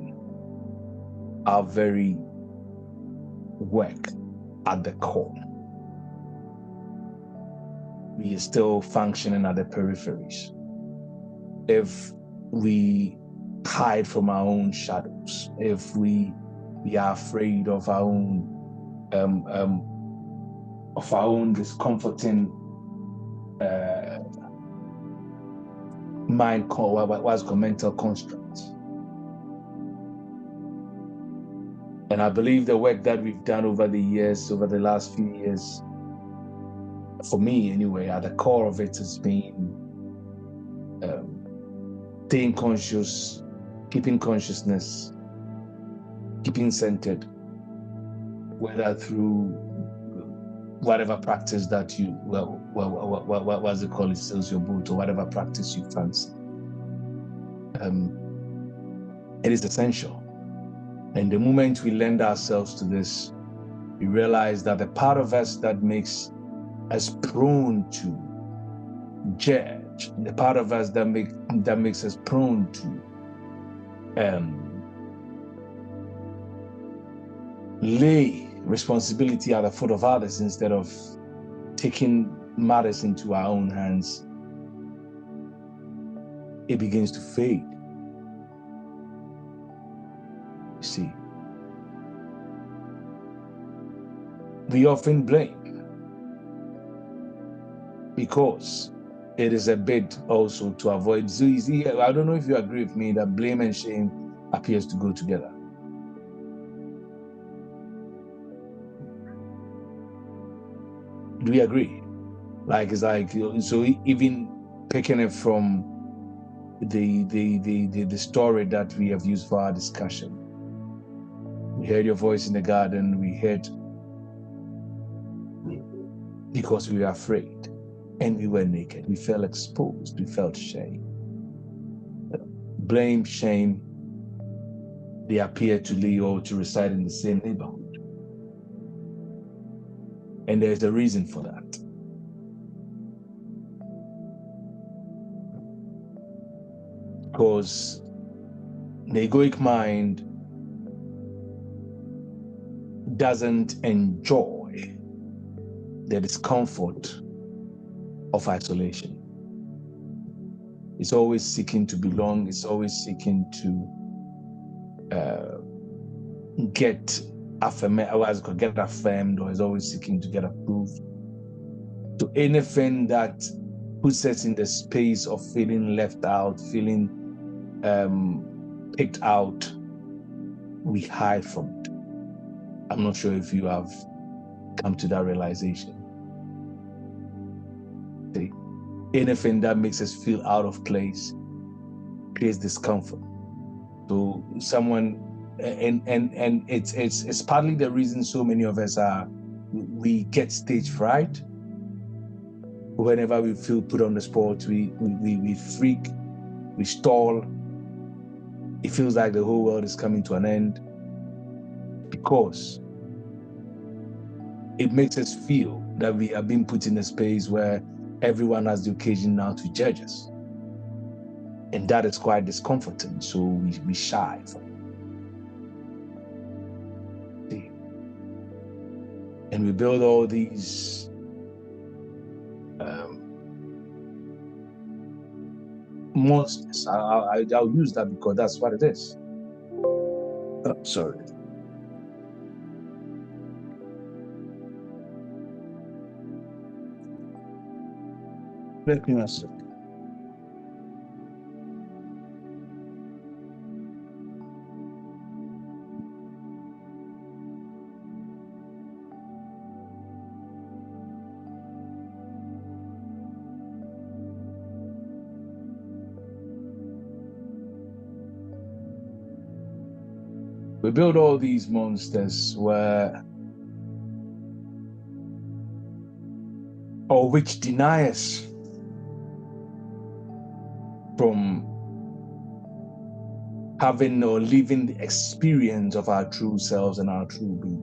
Speaker 3: our very work at the core. We are still functioning at the peripheries. If we hide from our own shadows, if we are afraid of our own discomforting mind, what's called mental constructs. And I believe the work that we've done over the years, over the last few years, for me anyway, at the core of it has been staying conscious, keeping consciousness, keeping centered, whether through whatever practice that you, what's it called, it sells your boat, or whatever practice you fancy. It is essential. And the moment we lend ourselves to this, we realize that the part of us that makes us prone to judge, the part of us that makes us prone to lay responsibility at the foot of others instead of taking matters into our own hands, it begins to fade. You see, we often blame because it is a bit also to avoid. So you see, I don't know if you agree with me that blame and shame appears to go together. Do we agree? Like, it's like, so even picking it from the story that we have used for our discussion. We heard your voice in the garden, we heard because we were afraid and we were naked, we felt exposed, we felt shame. Blame, shame, they appear to lay or to reside in the same neighborhood. And there's a reason for that. Because the egoic mind doesn't enjoy the discomfort of isolation. It's always seeking to belong. It's always seeking to get affirmed, or is always seeking to get approved. So anything that puts us in the space of feeling left out, feeling picked out, we hide from it. I'm not sure if you have come to that realization. See, anything that makes us feel out of place creates discomfort. So someone, and it's partly the reason so many of us we get stage fright. Whenever we feel put on the spot, we freak, we stall. It feels like the whole world is coming to an end, because it makes us feel that we are being put in a space where everyone has the occasion now to judge us. And that is quite discomforting, so we shy from it. See? And we build all these monsters. I'll use that because that's what it is. Oh, sorry. Let me answer. We build all these monsters which deny us from having or living the experience of our true selves and our true being.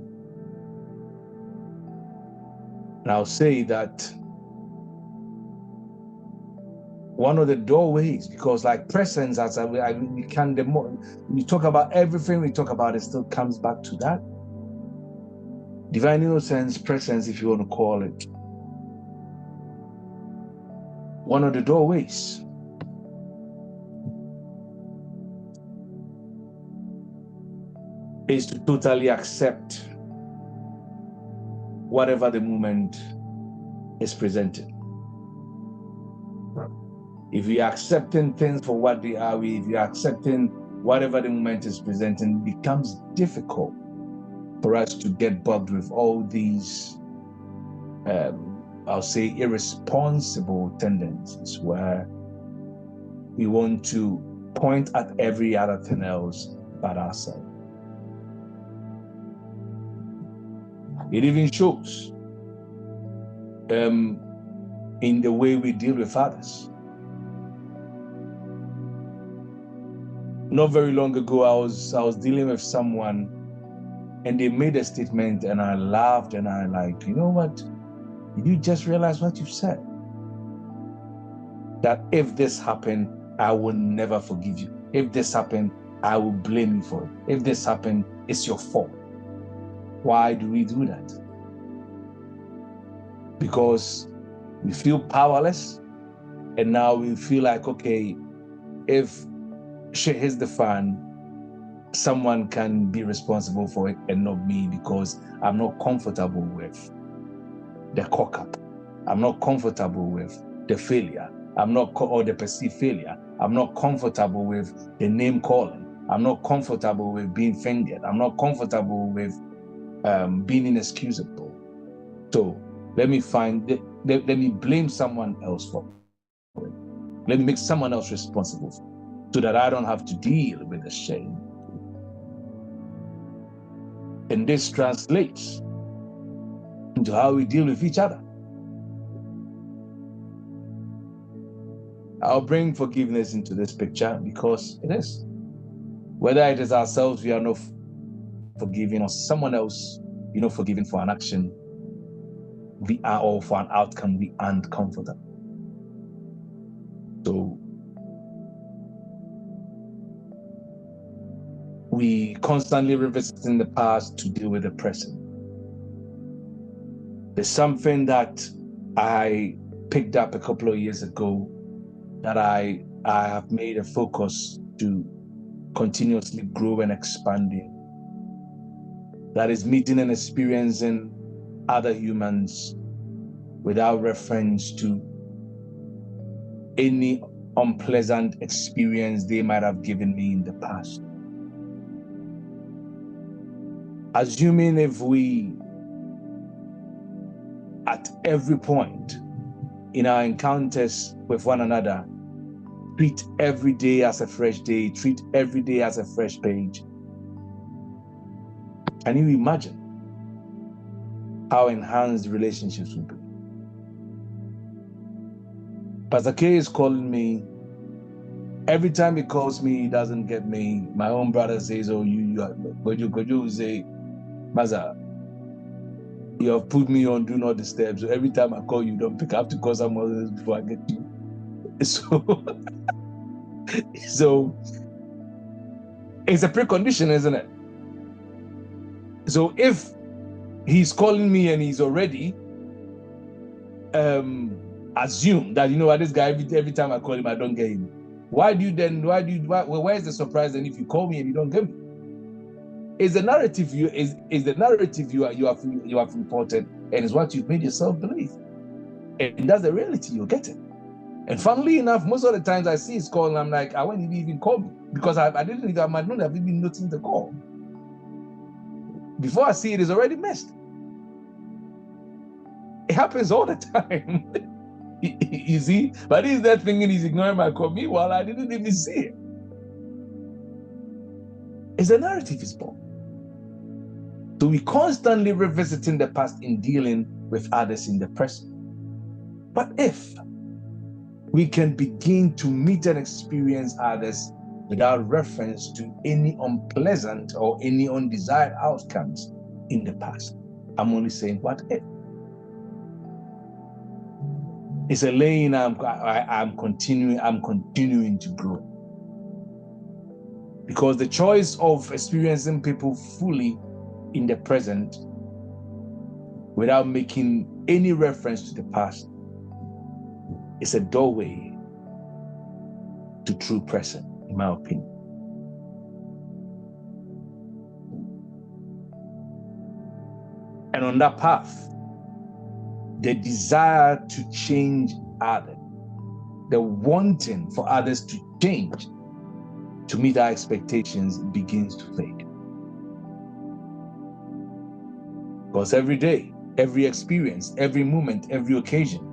Speaker 3: And I'll say that one of the doorways, because like presence, as we can, the more we talk about everything we talk about, it still comes back to that. Divine innocence, presence, if you want to call it. One of the doorways is to totally accept whatever the moment is presenting. If we are accepting things for what they are, if we are accepting whatever the moment is presenting, it becomes difficult for us to get bugged with all these, I'll say, irresponsible tendencies where we want to point at every other thing else but ourselves. It even shows in the way we deal with others. Not very long ago, I was dealing with someone and they made a statement and I laughed and I like, you know what? Did you just realize what you've said? That if this happened, I will never forgive you. If this happened, I will blame you for it. If this happened, it's your fault. Why do we do that? Because we feel powerless and now we feel like, okay, if shit hits the fan, someone can be responsible for it and not me because I'm not comfortable with the cock up. I'm not comfortable with the failure. Or the perceived failure. I'm not comfortable with the name calling. I'm not comfortable with being fingered. I'm not comfortable with being inexcusable. So let me blame someone else for it. Let me make someone else responsible for it, so that I don't have to deal with the shame. And this translates into how we deal with each other. I'll bring forgiveness into this picture because it is. Whether it is ourselves we are not forgiving or someone else you're not forgiving for an action, we are all for an outcome we aren't comfortable. So we constantly revisiting the past to deal with the present. There's something that I picked up a couple of years ago that I have made a focus to continuously grow and expanding. That is meeting and experiencing other humans without reference to any unpleasant experience they might have given me in the past. Assuming if we, at every point in our encounters with one another, treat every day as a fresh day, treat every day as a fresh page, can you imagine how enhanced relationships will be? Pastor K is calling me. Every time he calls me, he doesn't get me. My own brother says, oh, you say, Maza, you have put me on do not disturb. So every time I call you, don't pick up to call someone else before I get you. So it's a precondition, isn't it? So if he's calling me and he's already assume that, you know what, this guy, every time I call him, I don't get him. Where's the surprise then if you call me and you don't get me? Is the narrative you have reported, and it's what you've made yourself believe. And that's the reality you're getting. And funnily enough, most of the times I see his call and I'm like, when did he even call me? Because I might not have even noticed the call. Before I see it, it's already missed. It happens all the time. You see? But he's there thinking he's ignoring my call. Meanwhile, I didn't even see it. It's the narrative is born. So we constantly revisiting the past in dealing with others in the present. But if we can begin to meet and experience others without reference to any unpleasant or any undesired outcomes in the past, I'm only saying what if. It's a lane I'm continuing to grow. Because the choice of experiencing people fully in the present without making any reference to the past is a doorway to true present, in my opinion. on that path, the desire to change others, the wanting for others to change to meet our expectations begins to fade. Because every day, every experience, every moment, every occasion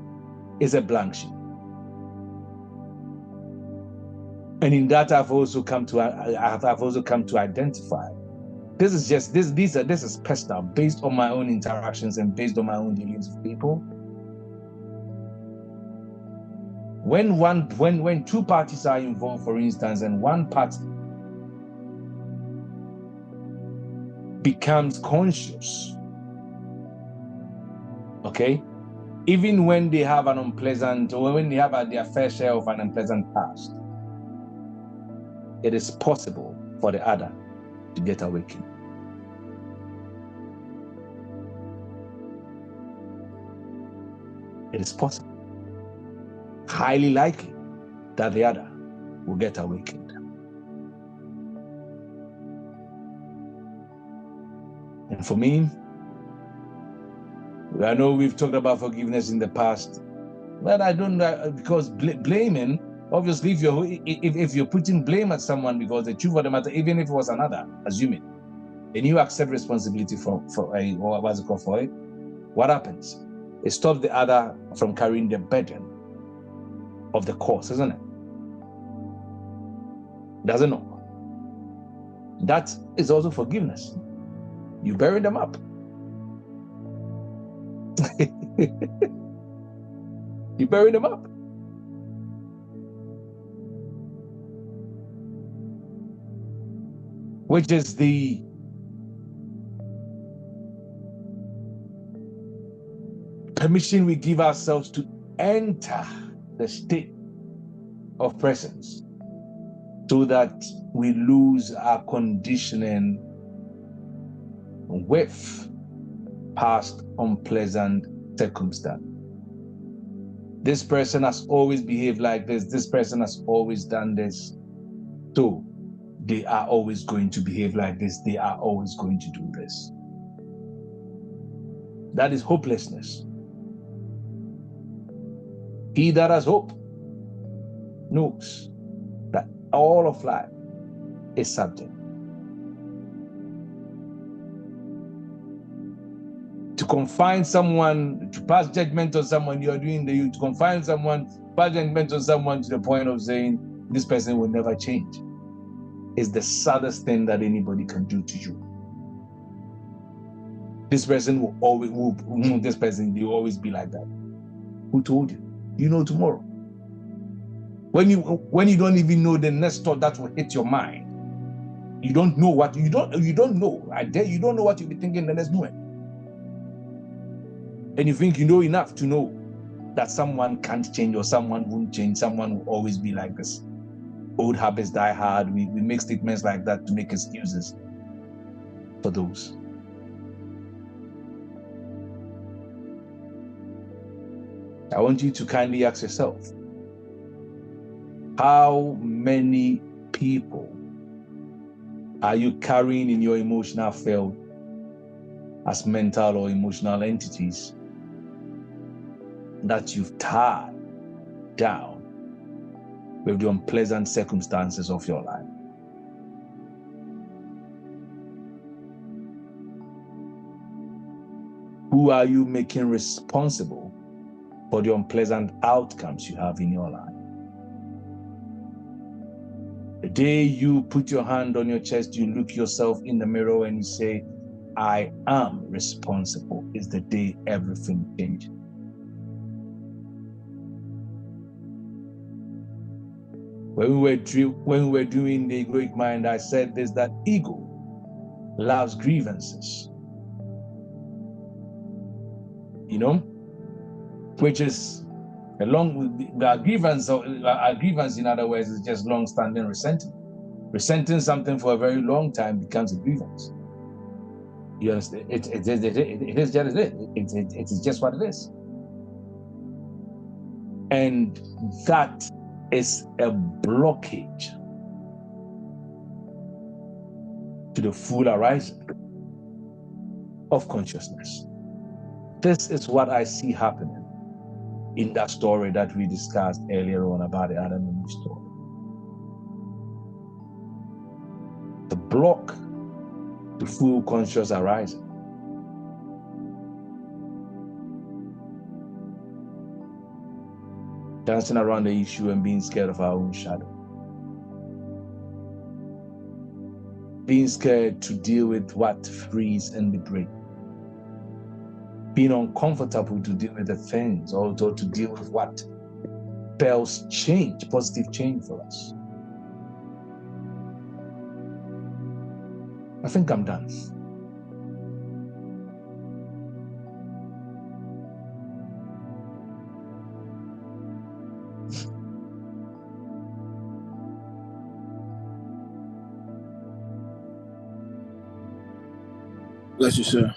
Speaker 3: is a blank sheet. And in that, I've also come to identify. This is personal, based on my own interactions and based on my own dealings with people. When two parties are involved, for instance, and one party becomes conscious, okay, even when they have an unpleasant, or when they have their fair share of an unpleasant past, it is possible for the other to get awakened. It is possible, highly likely, that the other will get awakened. And for me, I know we've talked about forgiveness in the past, but I don't know, because blaming, obviously, if you're putting blame at someone, because the truth of the matter, even if it was another, assuming, and you accept responsibility for it, what happens? It stops the other from carrying the burden of the cause, isn't it? Doesn't it? That is also forgiveness. You bury them up. You bury them up. Which is the permission we give ourselves to enter the state of presence, so that we lose our conditioning with past unpleasant circumstance. This person has always behaved like this. This person has always done this. So they are always going to behave like this. They are always going to do this. That is hopelessness. He that has hope knows that all of life is subject. To confine someone, to pass judgment on someone, to confine someone, pass judgment on someone to the point of saying this person will never change, is the saddest thing that anybody can do to you. This person will always be like that. Who told you? You know tomorrow. When you don't even know the next thought that will hit your mind, you don't know what you don't know. You don't know what you'll be thinking the next moment. And you think you know enough to know that someone can't change or someone won't change, someone will always be like this. Old habits die hard. We make statements like that to make excuses for those. I want you to kindly ask yourself, how many people are you carrying in your emotional field as mental or emotional entities that you've tied down with the unpleasant circumstances of your life? Who are you making responsible for the unpleasant outcomes you have in your life? The day you put your hand on your chest, you look yourself in the mirror and you say, I am responsible, is the day everything changes. When we were doing the egoic mind, I said this, that ego loves grievances. You know, which is our grievance, in other words, is just long-standing resentment. Resenting something for a very long time becomes a grievance. You understand? It is just what it is. And that is a blockage to the full arising of consciousness. This is what I see happening in that story that we discussed earlier on about the Adam and Eve story. To block the full conscious arising. Dancing around the issue and being scared of our own shadow. Being scared to deal with what frees and liberates. Being uncomfortable to deal with the things, or to deal with what spells change, positive change for us. I think I'm done.
Speaker 2: Bless you, sir.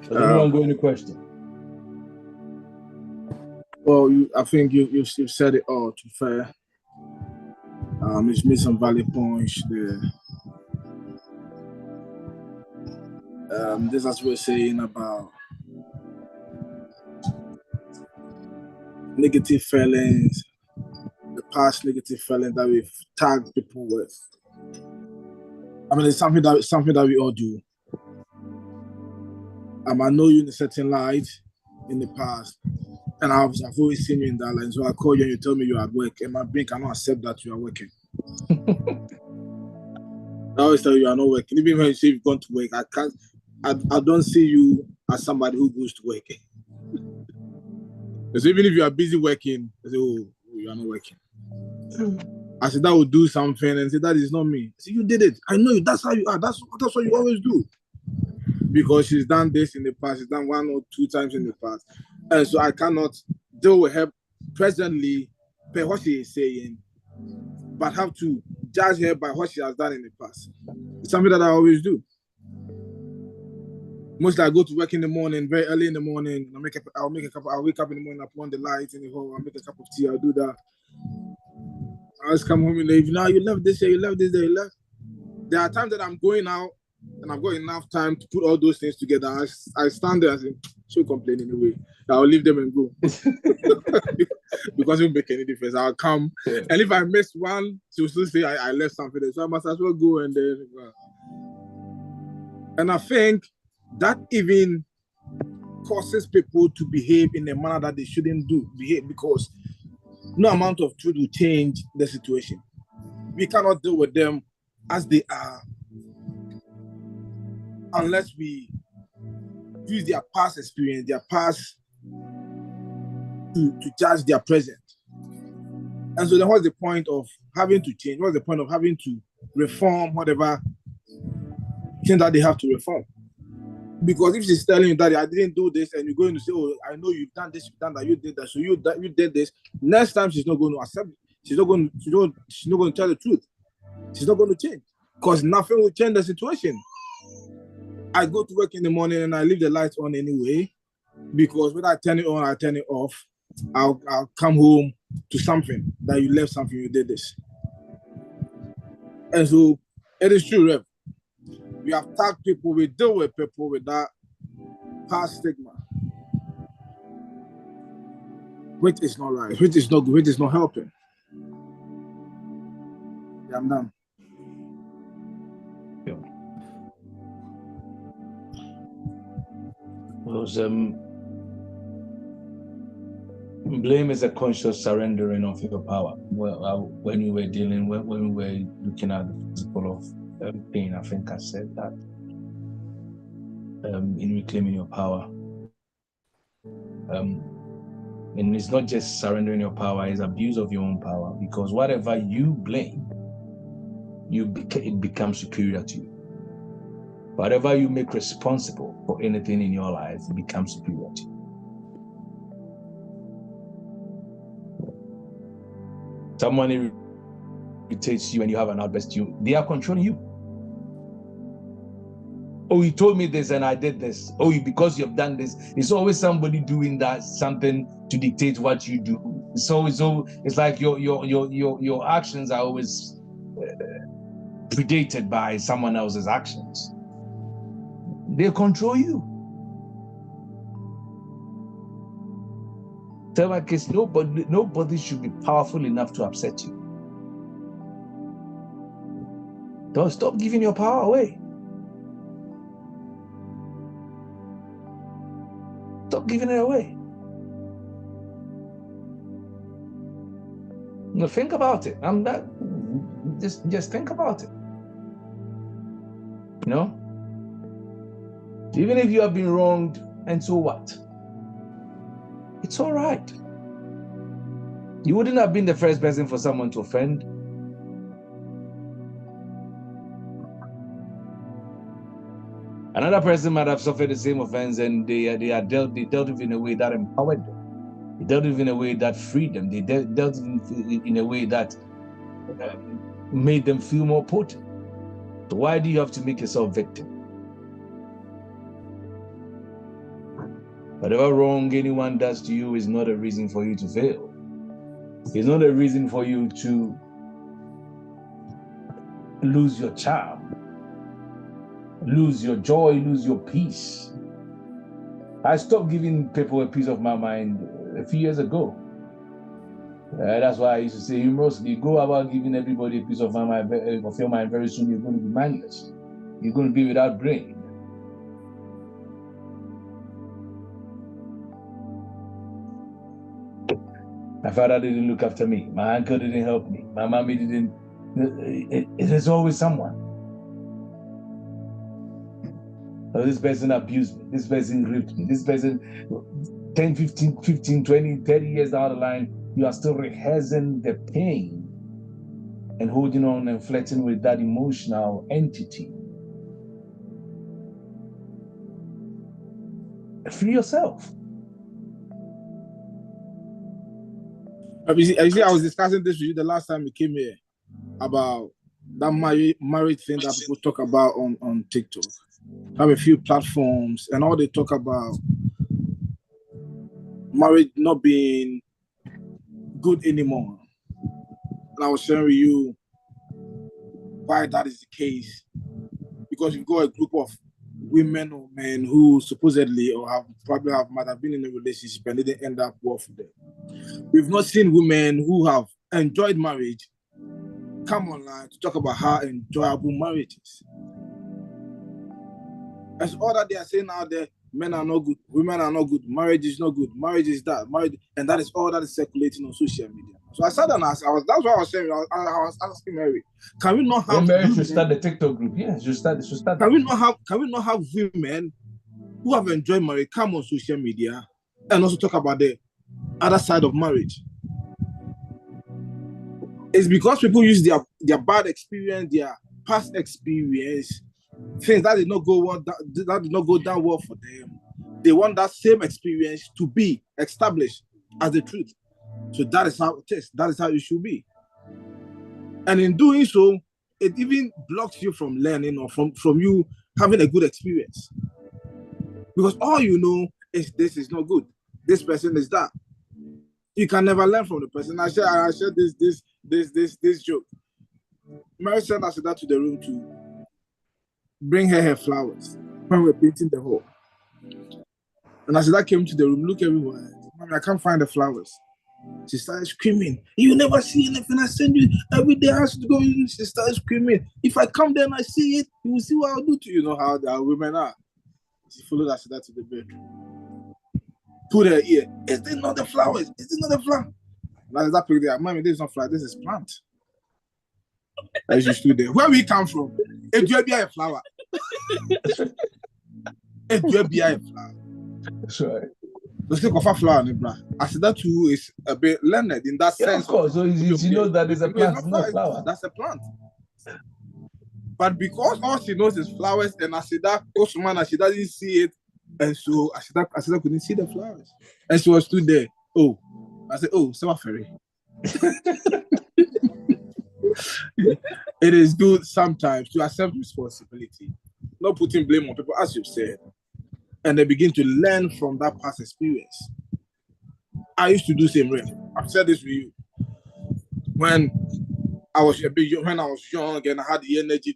Speaker 3: Does anyone got any question?
Speaker 2: Well, I think you've said it all, to be fair. It's made some valid points there. This as we're saying about negative feelings, the past negative feelings that we've tagged people with. I mean, it's something that we all do. I know you in a certain light in the past, and I've always seen you in that line. So I call you and you tell me you're at work, and my brain cannot accept that you are working. I always tell you are not working. Even when you say you've gone to work, I don't see you as somebody who goes to work. So even if you are busy working, I say, oh, you are not working. I said, that will do something, and say, that is not me. I said, you did it. I know you. That's how you are. That's what you always do. Because she's done this in the past. She's done 1 or 2 times in the past. And so I cannot deal with her presently by what she is saying, but have to judge her by what she has done in the past. It's something that I always do. Mostly I go to work in the morning, very early in the morning. I'll wake up in the morning, I put on the lights in the hall, I'll make a cup of tea, I'll do that. I'll just come home in the evening. Now you left this day, you left this day, you left. There are times that I'm going out and I've got enough time to put all those things together. I stand there and say, she'll complain anyway. I'll leave them and go. Because it won't make any difference. I'll come. Yeah. And if I miss one, she'll still say I left something there. So I must as well go and then. And I think that even causes people to behave in a manner that they shouldn't behave, because no amount of truth will change the situation. We cannot deal with them as they are unless we use their past experience, their past to judge their present. And so then what's the point of having to change? What's the point of having to reform whatever thing that they have to reform? Because if she's telling you that I didn't do this, and you're going to say, oh, I know you've done this, you've done that, you did that, so you did this, next time she's not going to accept it. She's not going to tell the truth. She's not going to change, because nothing will change the situation. I go to work in the morning and I leave the lights on anyway, because whether I turn it on or I turn it off, I'll come home to something that you left something, you did this. And so it is true, Rev. We have tagged people, we deal with people with that past stigma, which is not right, which is not good, which is not helping. Yeah, I'm done.
Speaker 3: Yeah. Blame is a conscious surrendering of your power. Well, when we were looking at the principle of pain, I think I said that in reclaiming your power. And it's not just surrendering your power, it's abuse of your own power, because whatever you blame, it becomes superior to you. Whatever you make responsible for anything in your life, it becomes superior to you. Someone irritates you and you have an outburst, they are controlling you. Oh, you told me this and I did this. Oh, because you've done this. It's always somebody doing that, something to dictate what you do. So it's like your actions are always predated by someone else's actions. They control you. Tell my kids, nobody should be powerful enough to upset you. Don't stop giving your power away. Stop giving it away. No, think about it. I'm not just think about it. You know? Even if you have been wronged, and so what? It's all right. You wouldn't have been the first person for someone to offend. Another person might have suffered the same offense, and they dealt with in a way that empowered them. They dealt with in a way that freed them. They dealt in a way that made them feel more potent. So why do you have to make yourself victim? Whatever wrong anyone does to you is not a reason for you to fail. It's not a reason for you to lose your charm, lose your joy, lose your peace. I stopped giving people a piece of my mind a few years ago. That's why I used to say humorously, go about giving everybody a piece of your mind, very soon you're going to be mindless. You're going to be without brain. My father didn't look after me. My uncle didn't help me. My mommy didn't. It is always someone. Oh, this person abused me. This person raped me. This person, 10, 15, 20, 30 years down the line, you are still rehearsing the pain and holding on and flirting with that emotional entity. Free yourself.
Speaker 2: You see, I was discussing this with you the last time you came here about that marriage thing that people talk about on TikTok. I have a few platforms, and all they talk about marriage not being good anymore. And I was sharing with you why that is the case. Because you've got a group of women or men who supposedly or might have been in a relationship and didn't end up well for them. We've not seen women who have enjoyed marriage come online to talk about how enjoyable marriage is. That's all that they are saying out there. Men are not good, women are not good, marriage is not good, marriage is that, and that is all that is circulating on social media. So I sat down and that's what I was saying. I was asking Mary, can we not have
Speaker 3: Mary should start the TikTok group? Yeah, should start.
Speaker 2: Can we not have women who have enjoyed marriage come on social media and also talk about the other side of marriage? It's because people use their bad experience, their past experience, things that did not go down well for them. They want that same experience to be established as the truth. So that is how it is. That is how it should be. And in doing so, it even blocks you from learning or from you having a good experience. Because all you know is this is not good. This person is that. You can never learn from the person. I shared this joke. Mary sent us that to the room to bring her flowers when we were painting the hall. And as that came to the room, look everywhere. Mommy, I can't find the flowers. She started screaming. You never see anything I send you every day. I have to go. She started screaming. If I come there and I see it, you will see what I'll do to you. You know how the women are. She followed us that to the bedroom. Put her ear. Is this not the flowers? Is this not the flower? And as that picked there, Mommy, this is not flower. This is plant. As you stood there. Where we come from? It will be a flower. It will be a flower.
Speaker 3: That's right.
Speaker 2: Let's take off a flower, bro. I said that too is a bit learned in that sense.
Speaker 3: Of course, so you know that is a plant, it's not a flower.
Speaker 2: That's a plant. But because all she knows is flowers, and I said that Osman, she doesn't see it, and so I said I couldn't see the flowers, and she was stood there. Oh, I said, oh, Sama Ferry. It is good sometimes to accept responsibility not putting blame on people, as you've said, and they begin to learn from that past experience. I used to do the same. I've said this with you. When I was young and I had the energy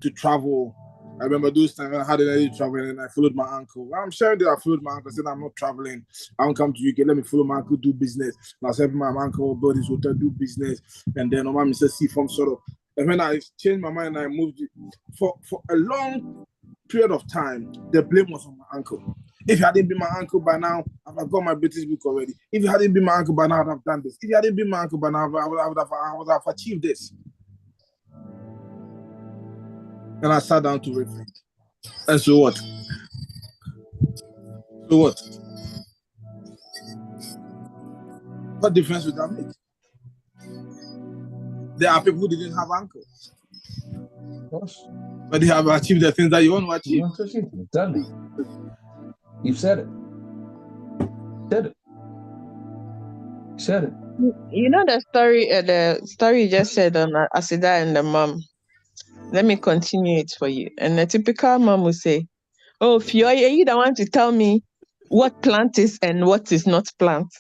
Speaker 2: to travel. I remember those times I had the energy to travel and I followed my uncle. I'm sharing that I followed my uncle. I said, I'm not traveling. I won't come to UK. Let me follow my uncle, do business. And I was helping my uncle build his hotel, do business. And then my mom said, see from sort of. And when I changed my mind, I moved for a long period of time, the blame was on my uncle. If you hadn't been my uncle by now, I would have got my British book already. If you hadn't been my uncle by now, I would have done this. If you hadn't been my uncle by now, I would have achieved this. And I sat down to reflect. And so what? So what? What difference would that make? There are people who didn't have uncles. But they have achieved the things that you want to achieve.
Speaker 3: You want to achieve it. Tell me. You've said it. Said it. Said it.
Speaker 5: You know the story you just said on Asida and the mom. Let me continue it for you. And a typical mom will say, "Oh, Fiona, you don't want to tell me what plant is and what is not plant."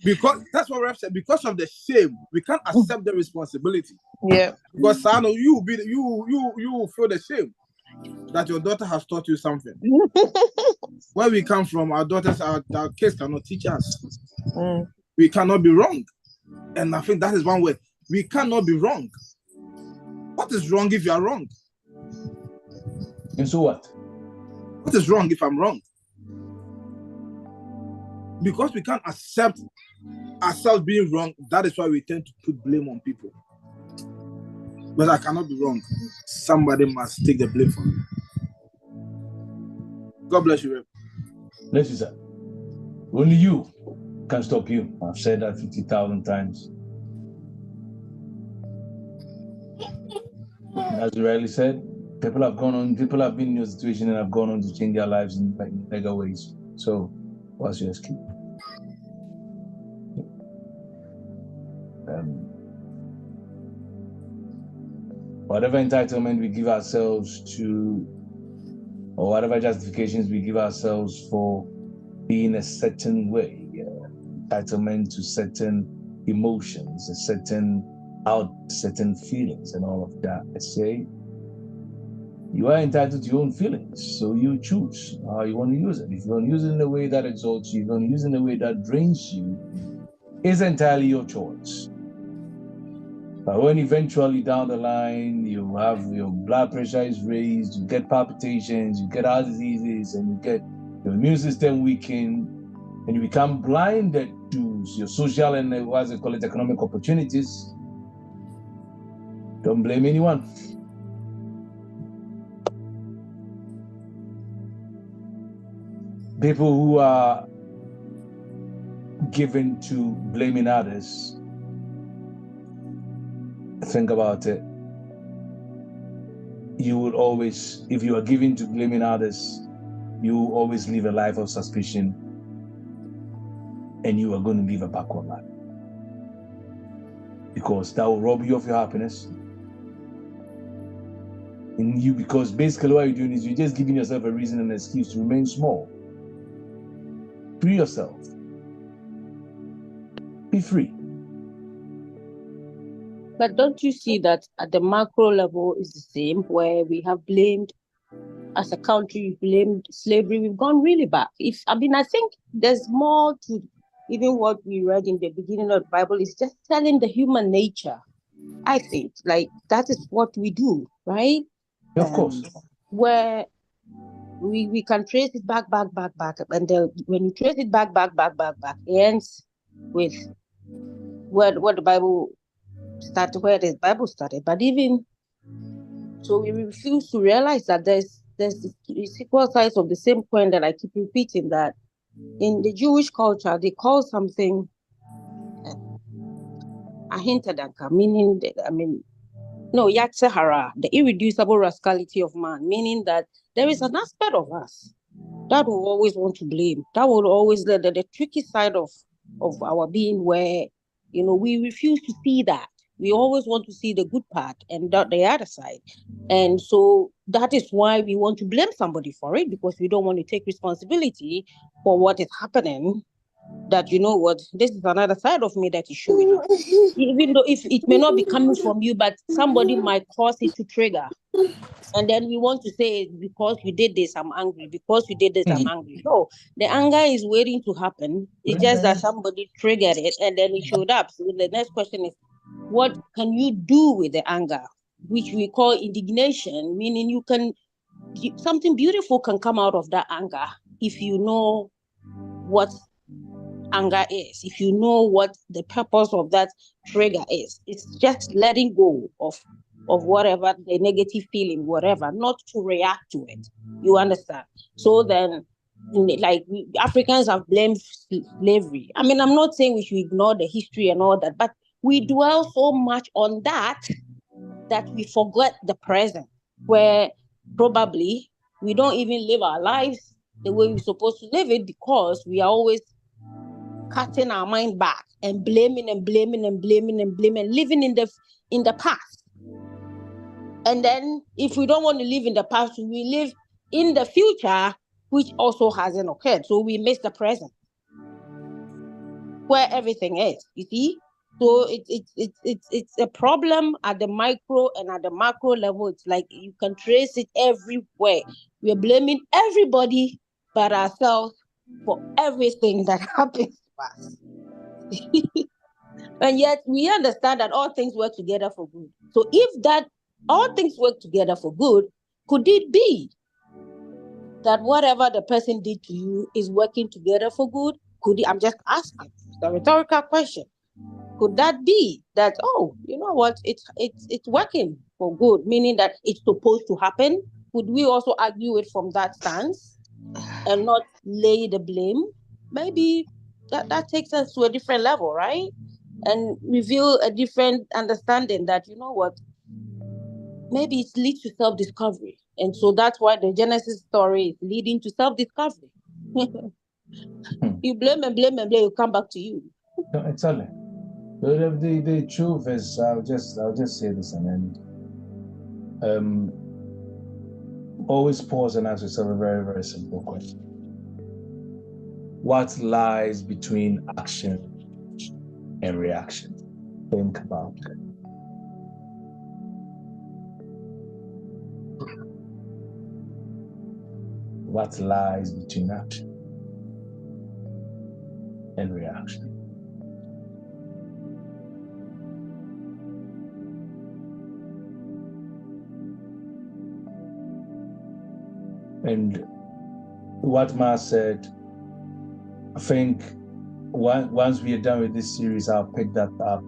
Speaker 2: Because that's what Ref said. Because of the shame, we can't accept the responsibility.
Speaker 5: Yeah.
Speaker 2: Because I know you will feel the shame that your daughter has taught you something. Where we come from, our kids cannot teach us. We cannot be wrong. And I think that is one way. We cannot be wrong. What is wrong if you are wrong?
Speaker 3: And so what?
Speaker 2: What is wrong if I'm wrong? Because we can't accept ourselves being wrong, that is why we tend to put blame on people. But I cannot be wrong. Somebody must take the blame for me. God bless you, Rev.
Speaker 3: Bless you, sir. Only you can stop you. I've said that 50,000 times. As you rightly said, people have been in your situation and have gone on to change their lives in bigger ways. So, what's your excuse? Whatever entitlement we give ourselves to, or whatever justifications we give ourselves for being a certain way, entitlement to certain emotions, certain feelings and all of that, I say, you are entitled to your own feelings, so you choose how you want to use it. If you want to use it in a way that exalts you, if you want to use it in a way that drains you, it's entirely your choice. But when eventually down the line, you have your blood pressure is raised, you get palpitations, you get heart diseases, and you get your immune system weakened, and you become blinded to your social and what they call it, economic opportunities, don't blame anyone. People who are given to blaming others, think about it. You will always, if you are given to blaming others, you will always live a life of suspicion, and you are going to live a backward life. Because that will rob you of your happiness. And you, because basically what you're doing is you're just giving yourself a reason and an excuse to remain small. Free yourself. Be free.
Speaker 4: But don't you see that at the macro level is the same, where we have blamed, as a country, we blamed slavery. We've gone really back. I think there's more to even what we read in the beginning of the Bible is just telling the human nature. I think like that is what we do, right?
Speaker 3: Of course.
Speaker 4: Where we can trace it back, and then when you trace it back, it ends with where the Bible started, where the Bible started. But even so, we refuse to realize that there's the equal sides of the same coin that I keep repeating, that in the Jewish culture they call something ahintadanka, meaning yatsehara, the irreducible rascality of man, meaning that there is an aspect of us that will always want to blame, that will always the tricky side of our being, where we refuse to see that. We always want to see the good part and not the other side. And so that is why we want to blame somebody for it, because we don't want to take responsibility for what is happening. That, you know what, this is another side of me that is showing up. Even though if it may not be coming from you, but somebody might cause it to trigger. And then we want to say, because you did this, I'm angry. Because you did this, I'm angry. No, the anger is waiting to happen. It's just that somebody triggered it and then it showed up. So the next question is, what can you do with the anger? Which we call indignation, meaning something beautiful can come out of that anger if you know what anger is, if you know what the purpose of that trigger is. It's just letting go of whatever the negative feeling, whatever, not to react to it. You understand? So then, like, Africans have blamed slavery. I mean, I'm not saying we should ignore the history and all that, but we dwell so much on that we forget the present, where probably we don't even live our lives the way we're supposed to live it, because we are always cutting our mind back and blaming and blaming and blaming and blaming, living in the past. And then if we don't want to live in the past, we live in the future, which also hasn't occurred. So we miss the present, where everything is, you see? So it's a problem at the micro and at the macro level. It's like you can trace it everywhere. We're blaming everybody but ourselves for everything that happens to us. And yet we understand that all things work together for good. So if that all things work together for good, could it be that whatever the person did to you is working together for good? Could it? I'm just asking. It's a rhetorical question. Could that be that, oh, you know what, it's working for good, meaning that it's supposed to happen? Could we also argue it from that stance and not lay the blame? Maybe that takes us to a different level, right? And reveal a different understanding that, you know what, maybe it leads to self-discovery. And so that's why the Genesis story is leading to self-discovery. You blame and blame and blame, you come back to you.
Speaker 3: No, exactly. The truth is, I'll just say this and then always pause and ask yourself a very, very simple question. What lies between action and reaction? Think about it. What lies between action and reaction? And what Ma said, I think once we are done with this series, I'll pick that up.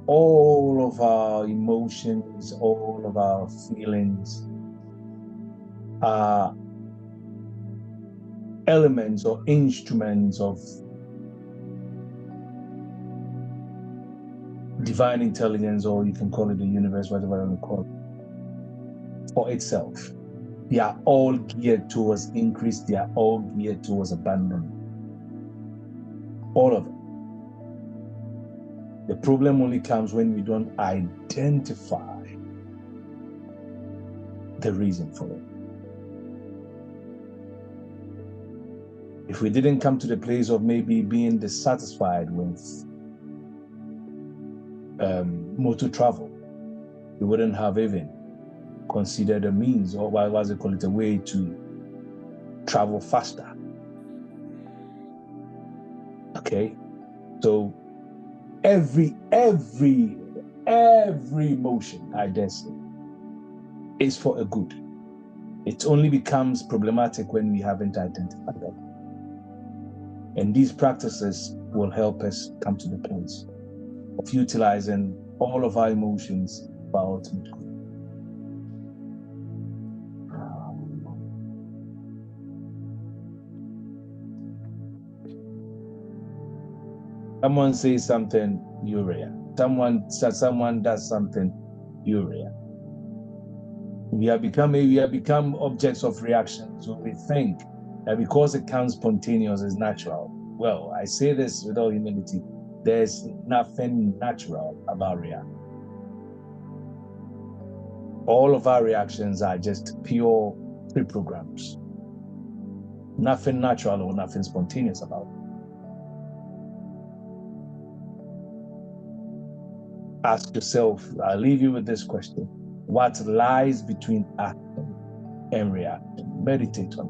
Speaker 3: All of our emotions, all of our feelings are elements or instruments of divine intelligence, or you can call it the universe, whatever you want to call it, for itself. They are all geared towards increase. They are all geared towards abundance. All of it. The problem only comes when we don't identify the reason for it. If we didn't come to the place of maybe being dissatisfied with motor travel, we wouldn't have even considered a means, or what's it called, it, a way to travel faster. Okay, so every emotion, I dare say, is for a good. It only becomes problematic when we haven't identified them. And these practices will help us come to the place of utilizing all of our emotions for our ultimate good. Someone says something, urea. Someone does something, urea. We have become objects of reaction. So we think that because it comes spontaneous, is natural. Well, I say this with all humility. There's nothing natural about reaction. All of our reactions are just pure pre-programs. Nothing natural or nothing spontaneous about it. Ask yourself, I'll leave you with this question. What lies between action and reaction? Meditate on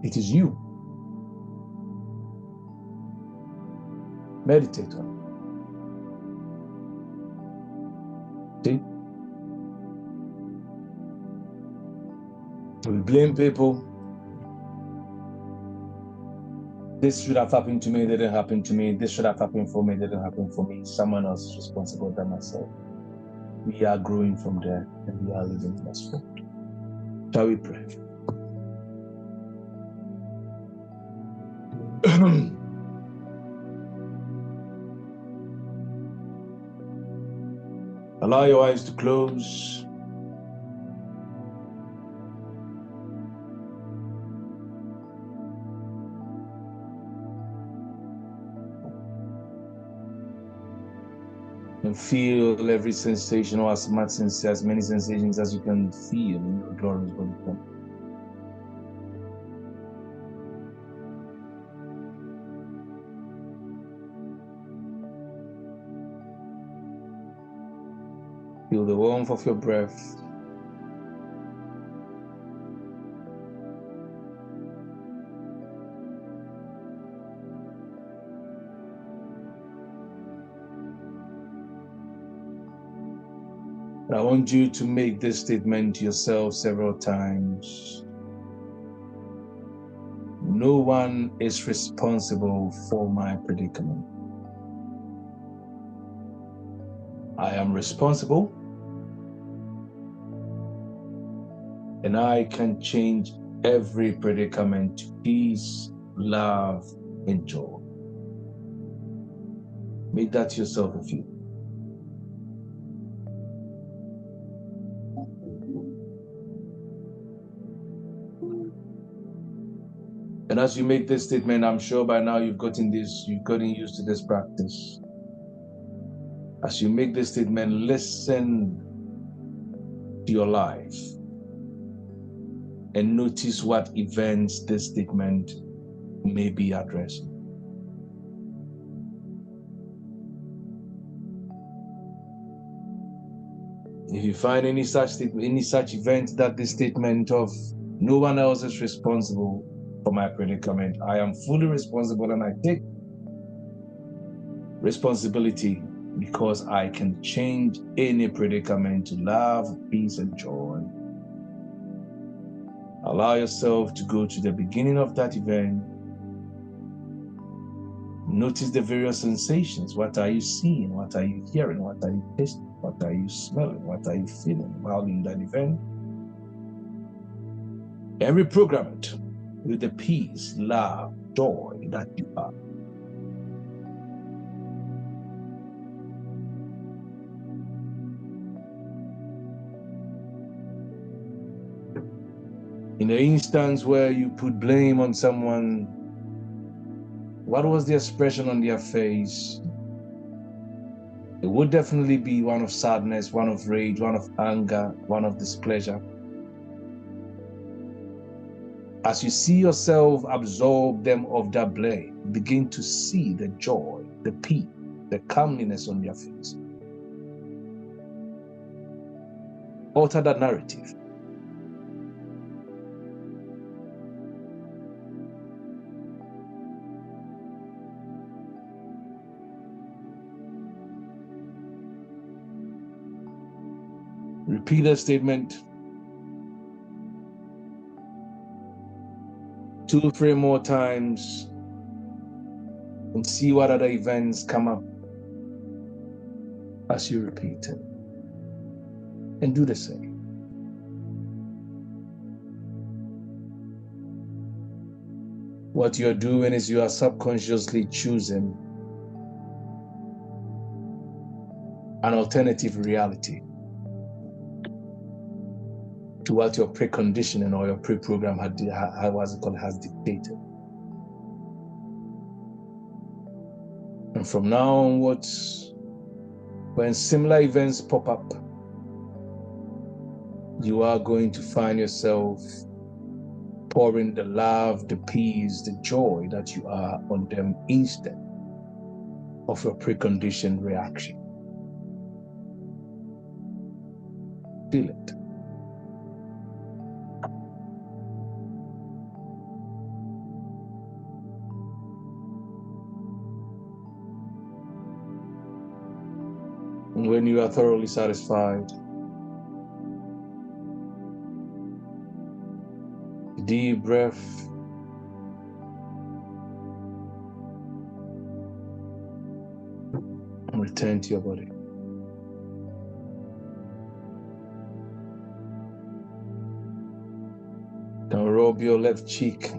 Speaker 3: it. It is you. Meditate on it. See? We blame people. This should have happened to me, didn't happen to me. This should have happened for me, didn't happen for me. Someone else is responsible than myself. We are growing from there and we are living in this world. Shall we pray? Allow your eyes to close. And feel every sensation, or as many sensations as you can feel in your glorious body. Feel the warmth of your breath. I want you to make this statement to yourself several times. No one is responsible for my predicament. I am responsible, and I can change every predicament to peace, love, and joy. Make that yourself a few. And as you make this statement, I'm sure by now you've gotten used to this practice. As you make this statement, listen to your life and notice what events this statement may be addressing. If you find any such event that this statement of no one else is responsible for my predicament, I am fully responsible and I take responsibility because I can change any predicament to love, peace, and joy. Allow yourself to go to the beginning of that event. Notice the various sensations. What are you seeing? What are you hearing? What are you tasting? What are you smelling? What are you feeling while in that event? And reprogram it with the peace, love, joy that you are. In the instance where you put blame on someone, what was the expression on their face? It would definitely be one of sadness, one of rage, one of anger, one of displeasure. As you see yourself absorb them of that blame, begin to see the joy, the peace, the calmness on their face. Alter that narrative. Repeat the statement 2 or 3 more times and see what other events come up as you repeat it. And do the same. What you're doing is you are subconsciously choosing an alternative reality to what your preconditioning or your pre-program has dictated. And from now onwards, when similar events pop up, you are going to find yourself pouring the love, the peace, the joy that you are on them instead of a preconditioned reaction. Feel it. And when you are thoroughly satisfied, deep breath, and return to your body. Now rub your left cheek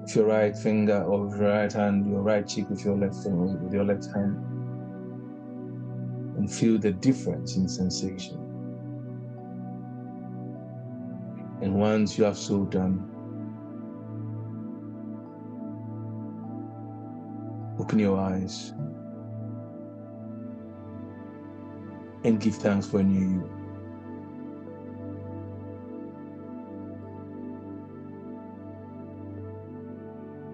Speaker 3: with your right finger, or with your right hand, your right cheek with your left finger, with your left hand, and feel the difference in sensation. And once you have so done, open your eyes and give thanks for a new you.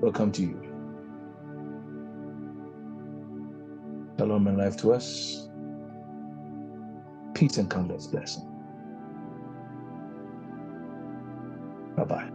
Speaker 3: Welcome to you. Shalom and life to us. Peace and countless blessing. Bye-bye.